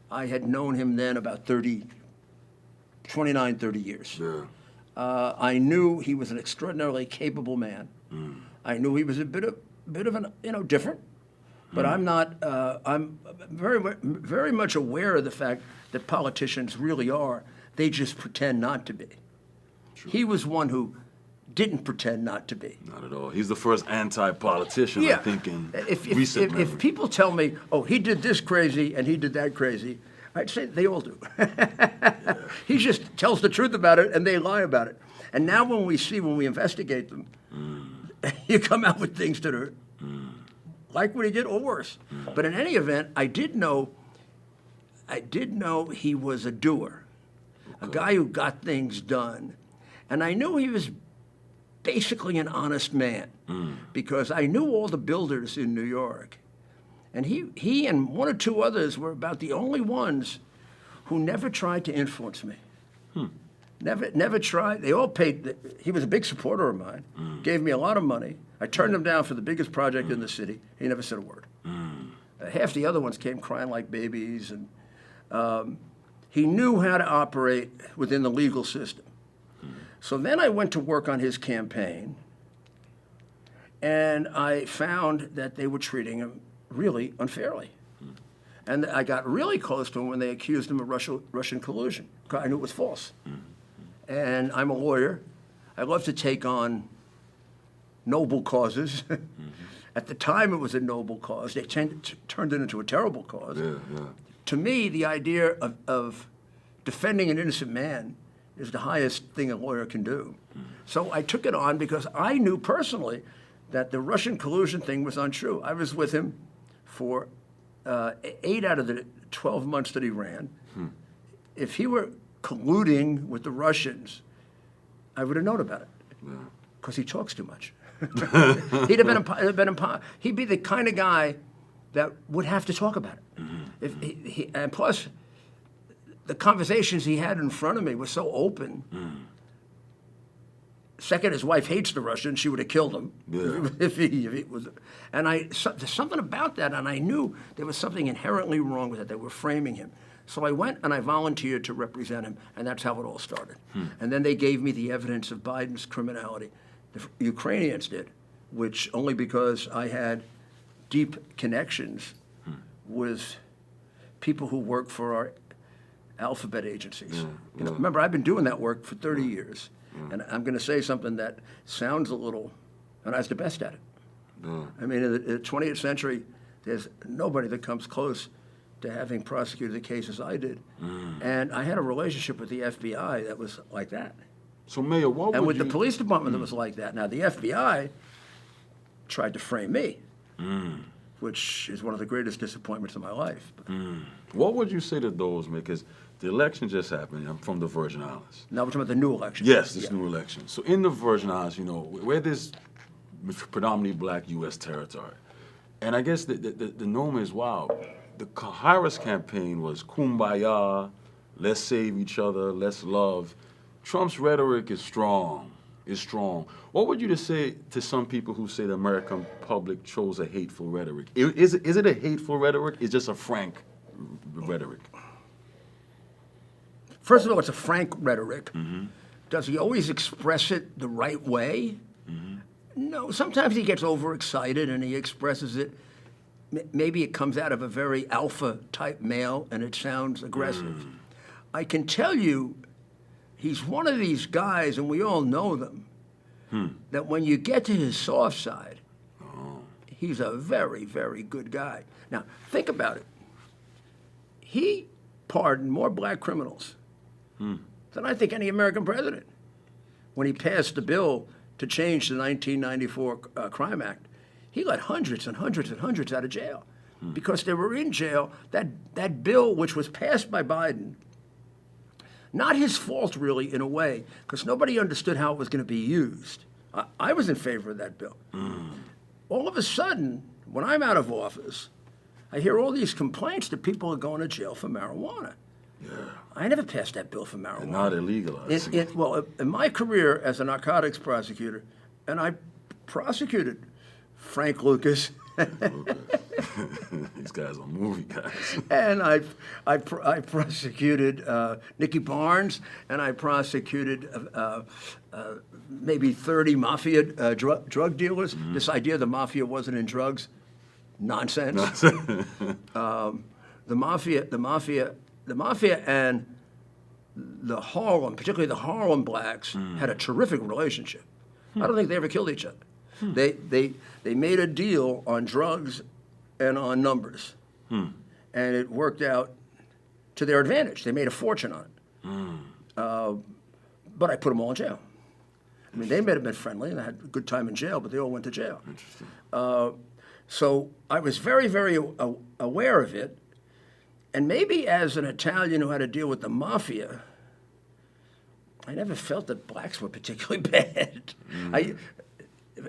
I had known him then about 30 years. Yeah. I knew he was an extraordinarily capable man. I knew he was a bit of an different, but I'm not. I'm very much aware of the fact that politicians really are. They just pretend not to be. True. He was one who didn't pretend not to be. Not at all. He's the first anti-politician, I think, in recent memory. If people tell me, oh, he did this crazy and he did that crazy, I'd say they all do. He just tells the truth about it and they lie about it. And now when we investigate them, you come out with things that are like what he did or worse. But in any event, I did know he was a doer, a guy who got things done. And I knew he was basically an honest man because I knew all the builders in New York. And he and one or two others were about the only ones who never tried to influence me. Never tried. They all paid. He was a big supporter of mine, gave me a lot of money. I turned him down for the biggest project in the city. He never said a word. Half the other ones came crying like babies. And he knew how to operate within the legal system. So then I went to work on his campaign, and I found that they were treating him really unfairly. And I got really close to him when they accused him of Russian collusion. I knew it was false. And I'm a lawyer. I love to take on noble causes. At the time, it was a noble cause. They turned it into a terrible cause. To me, the idea of defending an innocent man is the highest thing a lawyer can do. So I took it on because I knew personally that the Russian collusion thing was untrue. I was with him for 8 out of the 12 months that he ran. If he were colluding with the Russians, I would have known about it because he talks too much. He'd be the kind of guy that would have to talk about it. And plus, the conversations he had in front of me were so open. Second, his wife hates the Russians. She would have killed him if he was. And there's something about that, and I knew there was something inherently wrong with it. They were framing him. So I went and I volunteered to represent him, and that's how it all started. And then they gave me the evidence of Biden's criminality. The Ukrainians did, which only because I had deep connections with people who work for our alphabet agencies. Remember, I've been doing that work for 30 years, and I'm going to say something that sounds a little, and I was the best at it. I mean, in the 20th century, there's nobody that comes close to having prosecuted the cases I did. And I had a relationship with the FBI that was like that. So, Mayor, what would And with you... the police department that was like that. Now, the FBI tried to frame me, which is one of the greatest disappointments of my life. What would you say to those, man? Because the election just happened. I'm from the Virgin Islands. Now we're talking about the new election. Yes, this new election. So in the Virgin Islands, we're this predominantly black U.S. territory. And I guess the norm is, wow, the Harris campaign was kumbaya, let's save each other, let's love. Trump's rhetoric is strong. What would you say to some people who say the American public chose a hateful rhetoric? Is it a hateful rhetoric? It's just a frank rhetoric? First of all, it's a frank rhetoric. Does he always express it the right way? No, sometimes he gets overexcited and he expresses it. Maybe it comes out of a very alpha type male and it sounds aggressive. I can tell you he's one of these guys, and we all know them, that when you get to his soft side, he's a very, very good guy. Now, think about it. He pardoned more black criminals than I think any American president. When he passed the bill to change the 1994 Crime Act, he let hundreds and hundreds and hundreds out of jail because they were in jail. That bill, which was passed by Biden, not his fault really in a way, because nobody understood how it was going to be used. I was in favor of that bill. All of a sudden, when I'm out of office, I hear all these complaints that people are going to jail for marijuana. Yeah. I never passed that bill for marijuana. And not illegalized. Well, in my career as a narcotics prosecutor, and I prosecuted Frank Lucas. These guys are movie guys. And I prosecuted Nicky Barnes, and I prosecuted maybe 30 Mafia drug dealers. This idea the Mafia wasn't in drugs, nonsense. The Mafia and the Harlem, particularly the Harlem blacks, had a terrific relationship. I don't think they ever killed each other. They made a deal on drugs and on numbers, and it worked out to their advantage. They made a fortune on it. But I put them all in jail. I mean, they may have been friendly and I had a good time in jail, but they all went to jail. Interesting. So I was very, very aware of it. And maybe as an Italian who had to deal with the Mafia, I never felt that blacks were particularly bad.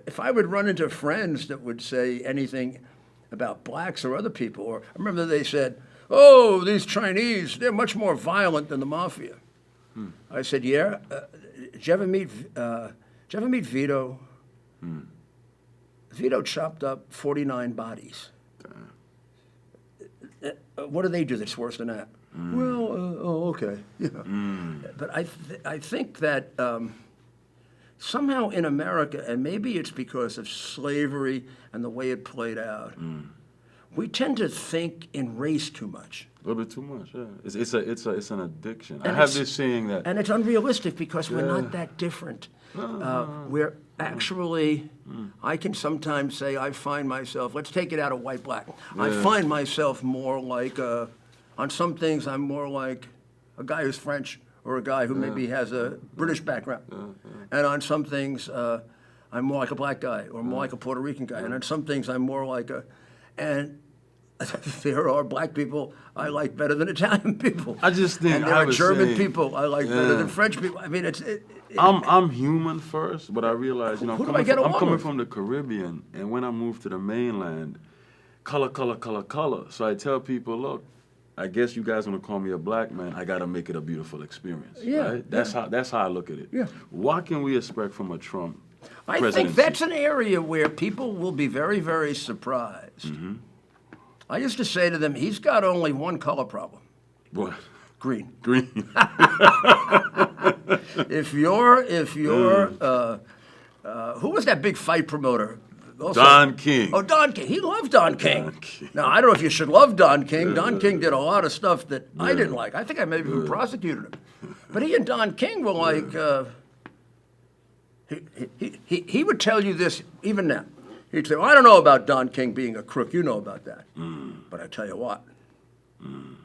If I would run into friends that would say anything about blacks or other people, or I remember they said, "Oh, these Chinese, they're much more violent than the Mafia." I said, "Yeah. Did you ever meet Vito? Vito chopped up 49 bodies. What do they do that's worse than that?" Well, okay. You know. But I think that somehow in America, and maybe it's because of slavery and the way it played out, we tend to think in race too much. A little bit too much, yeah. It's an addiction. I have this saying that... And it's unrealistic because we're not that different. We're actually, I can sometimes say I find myself, let's take it out of white-black. I find myself more like, on some things I'm more like a guy who's French or a guy who maybe has a British background. And on some things, I'm more like a black guy or more like a Puerto Rican guy. And on some things, I'm more like a... And there are black people I like better than Italian people. I just think and there are German people I like better than French people. I mean, I'm human first, but I realize, Who I'm do I get along coming with? from the Caribbean, and when I moved to the mainland, color. So I tell people, look, I guess you guys want to call me a black man. I got to make it a beautiful experience. Yeah, right? That's how I look at it. Yeah. What can we expect from a Trump I presidency? think that's an area where people will be very, very surprised. I used to say to them, he's got only one color problem. What? Green. Green. If you're, who was that big fight promoter? Also, Don King. Oh, Don King. He loved Don King. Don King. Now, I don't know if you should love Don King. Don King did a lot of stuff that I didn't like. I think I maybe even prosecuted him. But he and Don King were like, he would tell you this even now. He'd say, well, I don't know about Don King being a crook. You know about that. But I tell you what,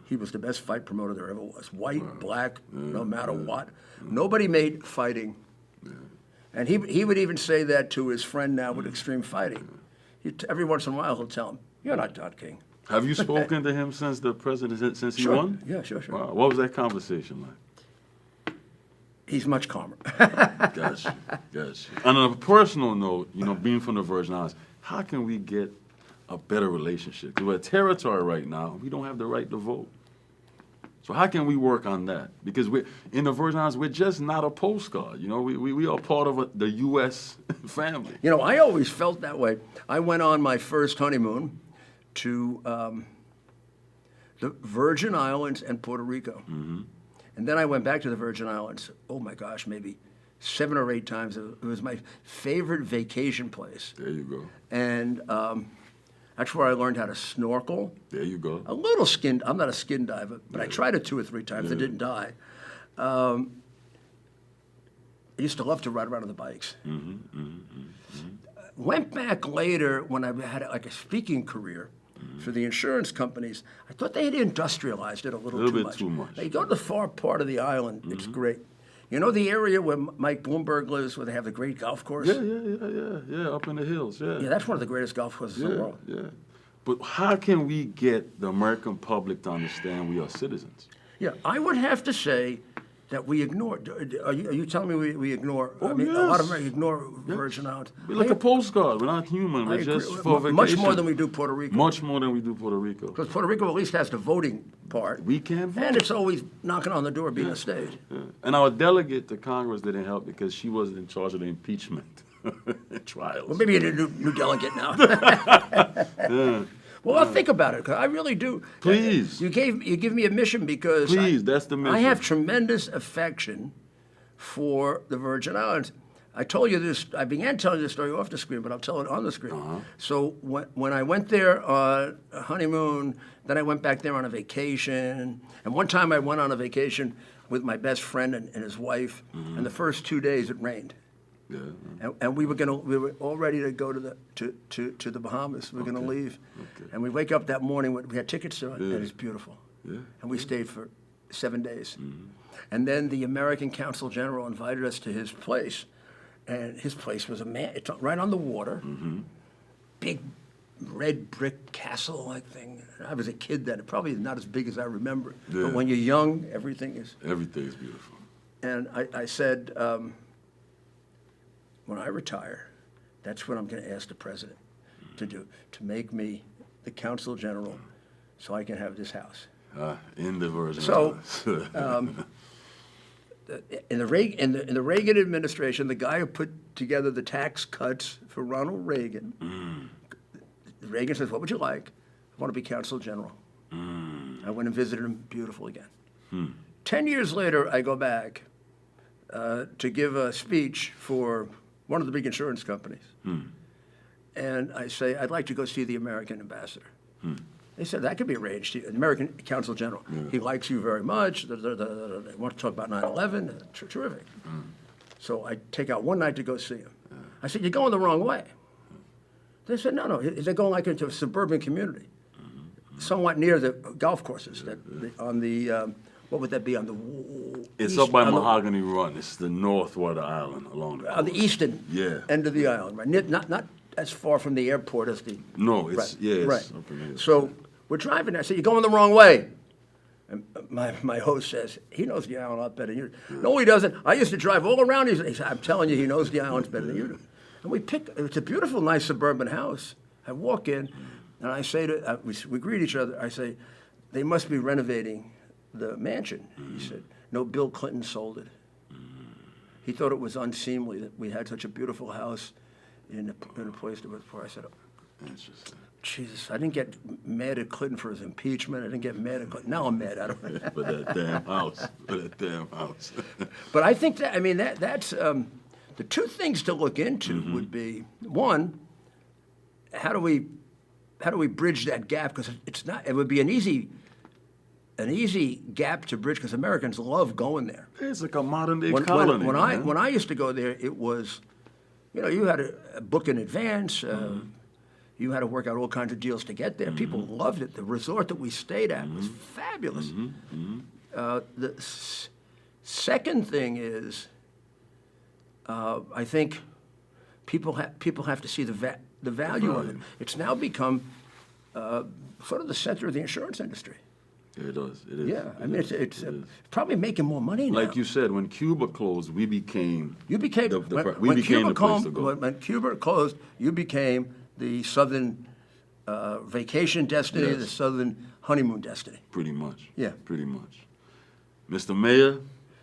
he was the best fight promoter there ever was. White, black, no matter what. Nobody made fighting. And he would even say that to his friend now with extreme fighting. Every once in a while, he'll tell him, you're not Don King. Have you spoken to him since the president, since he won? Yeah, sure. Wow. What was that conversation like? He's much calmer. Gotcha. On a personal note, being from the Virgin Islands, how can we get a better relationship? Because we're a territory right now. We don't have the right to vote. So how can we work on that? Because we're in the Virgin Islands, we're just not a postcard. We are part of the U.S. family. I always felt that way. I went on my first honeymoon to the Virgin Islands and Puerto Rico. And then I went back to the Virgin Islands, oh my gosh, maybe 7 or 8 times. It was my favorite vacation place. There you go. And that's where I learned how to snorkel. There you go. A little I'm not a skin diver, but I tried it 2 or 3 times. I didn't die. I used to love to ride around on the bikes. Went back later when I had like a speaking career for the insurance companies. I thought they had industrialized it a little bit much. too much. Now, you go to the far part of the island, it's great. You know the area where Mike Bloomberg lives, where they have the great golf course? Yeah, up in the hills, Yeah, that's one of the greatest golf courses in the world. Yeah. But how can we get the American public to understand we are citizens? Yeah, I would have to say that we ignore. Are you telling me we ignore? Oh, I mean, a lot of yes. Americans ignore Virgin Islands. We're like a postcard. We're not human. I We're agree. just for vacation. Much more than we do Puerto Rico. Much more than we do Puerto Rico. Because Puerto Rico at least has the voting part. We can't vote. And it's always knocking on the door being a state. Yeah. And our delegate to Congress didn't help because she wasn't in charge of the impeachment trials. Well, maybe you're a new delegate now. Well, I'll think about it, because I really do. Please. You give me a mission because Please, that's the mission. I have tremendous affection for the Virgin Islands. I told you this. I began telling you the story off the screen, but I'll tell it on the screen. So when I went there on a honeymoon, then I went back there on a vacation, and one time I went on a vacation with my best friend and his wife, and the first 2 days it rained. Yeah. And we were all ready to go to the Bahamas. We were going to leave, and we wake up that morning. We had tickets to it, and it's beautiful. Yeah. And we stayed for 7 days, and then the American Consul General invited us to his place, and his place was it's right on the water, big red brick castle-like thing. I was a kid then, probably not as big as I remember. Yeah. But when you're young, everything is. Everything is beautiful. And I said, when I retire, that's what I'm going to ask the president to do, to make me the consul general so I can have this house. In the Virgin So, Islands. in the Reagan administration, the guy who put together the tax cuts for Ronald Reagan, Reagan says, "What would you like?" "I want to be consul general." I went and visited him, beautiful again. 10 years later, I go back to give a speech for one of the big insurance companies. And I say, "I'd like to go see the American ambassador." They said, "That could be arranged. The American Consul General. He likes you very much. They want to talk about 9/11. Terrific." So I take out one night to go see him. I said, "You're going the wrong way." They said, no. They're going like into a suburban community, somewhat near the golf courses on the, what would that be, on the It's east, up by on Mahogany Run. It's the north part of the island along the on the coast. eastern end of the island, right? Not as far from the airport as the... No, it's, it's right. up in there. So we're driving there. I said, "You're going the wrong way." And my host says, "He knows the island a lot better than you do." "No, he doesn't. I used to drive all around." He said, "I'm telling you, he knows the islands better than you do." And it's a beautiful, nice suburban house. I walk in, and I say we greet each other. I say, "They must be renovating the mansion." He said, "No, Bill Clinton sold it." He thought it was unseemly that we had such a beautiful house in a place that was poor. I said, Interesting. Jesus, I didn't get mad at Clinton for his impeachment. I didn't get mad at Clinton. Now I'm mad at him. For that damn house. For that damn house. But I think that's the two things to look into would be, one, how do we bridge that gap? Because it would be an easy gap to bridge because Americans love going there. It's like a modern day colony. When I used to go there, it was, you had to book in advance. You had to work out all kinds of deals to get there. People loved it. The resort that we stayed at was fabulous. The second thing is, I think people have to see the value of it. It's now become sort of the center of the insurance industry. Yeah, it does. It is. Yeah, I mean, it's probably making more money now. Like you said, when Cuba closed, we became the place to go. When Cuba closed, you became the southern vacation destiny, the southern honeymoon destiny. Pretty much. Yeah. Pretty much. Mr. Mayor,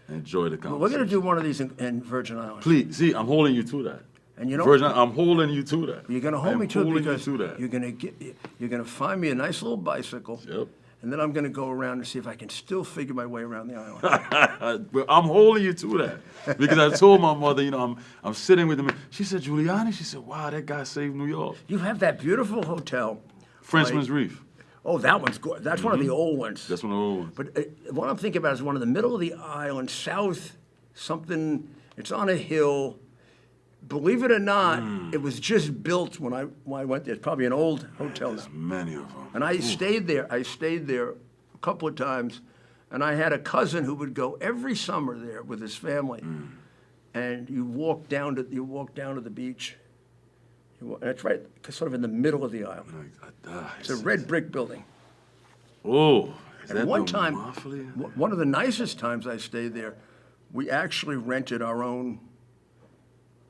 enjoy the conversation. Well, we're going to do one of these in Virgin Islands. Please, see, I'm holding you to that. And I'm holding you to that. You're going to hold me to it because you to that. you're going to find me a nice little bicycle. Yep. And then I'm going to go around and see if I can still figure my way around the island. But I'm holding you to that because I told my mother, I'm sitting with him. She said, "Giuliani." She said, "Wow, that guy saved New York." You have that beautiful hotel. Frenchman's Reef. Oh, that one's good. That's one of the old ones. That's one of the old ones. But what I'm thinking about is one in the middle of the island, south something It's on a hill. Believe it or not, it was just built when I went there. It's probably an old hotel now. There's many of them. And I stayed there. I stayed there a couple of times, and I had a cousin who would go every summer there with his family. And you walk down to the beach. And it's right, sort of in the middle of the island. It's a red brick building. Oh, is And that one the time, Mafia? one of the nicest times I stayed there, we actually rented our own.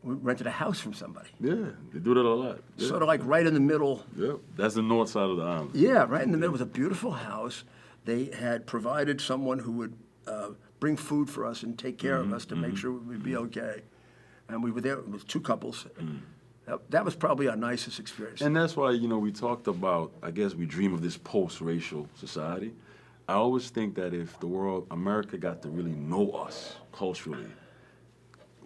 We rented a house from somebody. Yeah, they do that a lot. Yeah. Sort of like right in the middle. Yep, that's the north side of the island. Yeah, right in the middle. It was a beautiful house. They had provided someone who would bring food for us and take care of us to make sure we'd be okay. And we were there with two couples. That was probably our nicest experience. And that's why, we talked about, I guess we dream of this post-racial society. I always think that if America got to really know us culturally,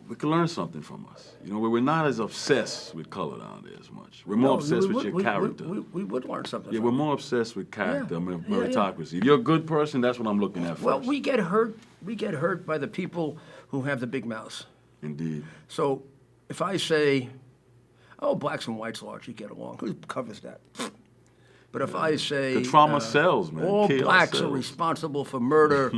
we could learn something from us. We're not as obsessed with color down there as much. We're more obsessed with your character. We would learn something. Yeah, we're more obsessed with character, Yeah. meritocracy. If you're a good person, that's what I'm looking at first. Well, we get hurt. We get hurt by the people who have the big mouths. Indeed. So if I say, "Oh, blacks and whites largely get along," who covers that? But if I say The trauma sells, man. all Chaos blacks are sells. responsible for murder,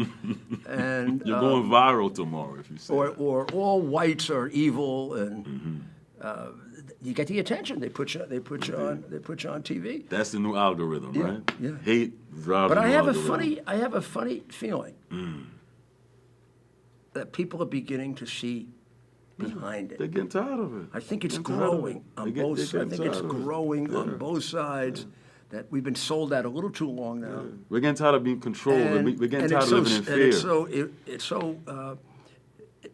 and You're going viral tomorrow if you say that. or all whites are evil, and you get the attention. They put you on TV. That's the new algorithm, Yeah, right? yeah. Hate drives But the I have algorithm. a funny feeling that people are beginning to see behind They're it. getting tired of it. I think it's They're tired of it. growing on They get- both they sides. I get think it's tired of it. growing Yeah. on both sides. That we've been sold out a little too long now. We're getting tired of being controlled. and we're getting tired of living in fear. It's so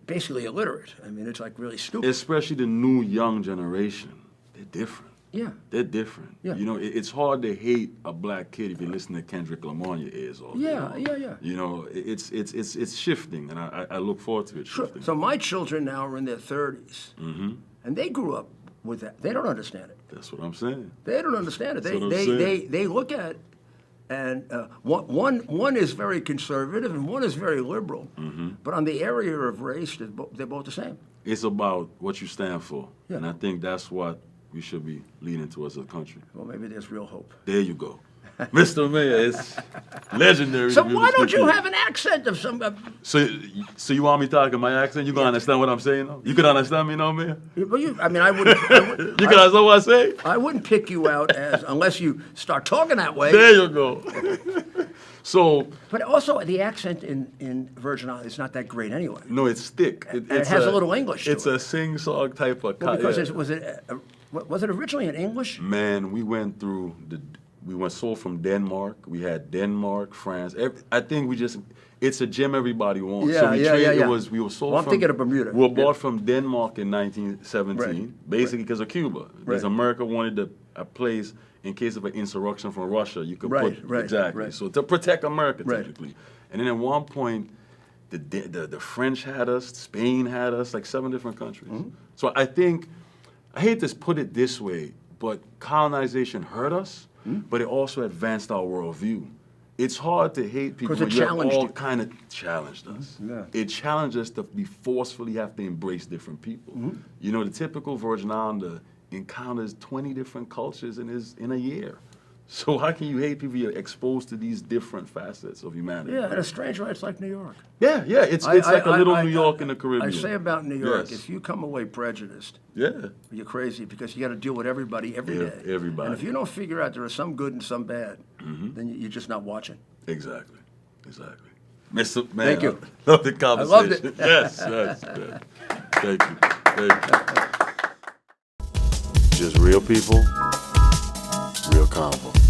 basically illiterate. I mean, it's like really stupid. Especially the new young generation. They're different. Yeah. They're different. Yeah. It's hard to hate a black kid if you listen to Kendrick Lamar in your ears all day. Yeah. It's shifting, and I look forward to it shifting. So my children now are in their 30s, and they grew up with that. They don't understand it. That's what I'm saying. They don't understand it. That's what I'm saying. They look at it, and one is very conservative and one is very liberal. But on the area of race, they're both the same. It's about what you stand for, Yeah. and I think that's what we should be leaning towards as a country. Well, maybe there's real hope. There you go. Mr. Mayor, it's legendary. So to be why don't speak you to have an accent of some? So you want me talking my accent? You gonna understand what I'm saying? No? You can understand me, no, man? I mean, I wouldn't. You can understand what I say? I wouldn't pick you out unless you start talking that way. There you go. So But also, the accent in Virgin Islands is not that great anyway. no, it's thick. And it has a little English to It's it. a sing-song type of. Well, because yeah. was it originally in English? Man, we went through we went sold from Denmark. We had Denmark, France. I think it's a gem everybody wants. Yeah, so we yeah, traded, yeah. we were sold Well, I'm from, thinking of Bermuda. We were bought Yeah. from Denmark in 1917, Right. basically because of Cuba. Because Right. America wanted a place in case of an insurrection from Russia. You could Right, put right, exactly. right. So to protect America, Right. technically. And then at one point, the French had us, Spain had us, like 7 different countries. So I think, I hate to put it this way, but colonization hurt us, but it also advanced our worldview. It's hard to hate people 'Cause it when you have challenged all you. kind of challenged us. Yeah. It challenged us to be forcefully have to embrace different people. The typical Virgin Islander encounters 20 different cultures in a year. So how can you hate people you're exposed to these different facets of humanity? Yeah, in a strange way, it's like New York. Yeah. It's like a little New York in the Caribbean. I say about New York, Yes. if you come away prejudiced, Yeah. you're crazy because you got to deal with everybody every Yeah, day. everybody. And if you don't figure out there are some good and some bad, then you're just not watching. Exactly. Mr. Man, Thank you. I love the conversation. loved it. Yes. Thank you. Just real people, real convo.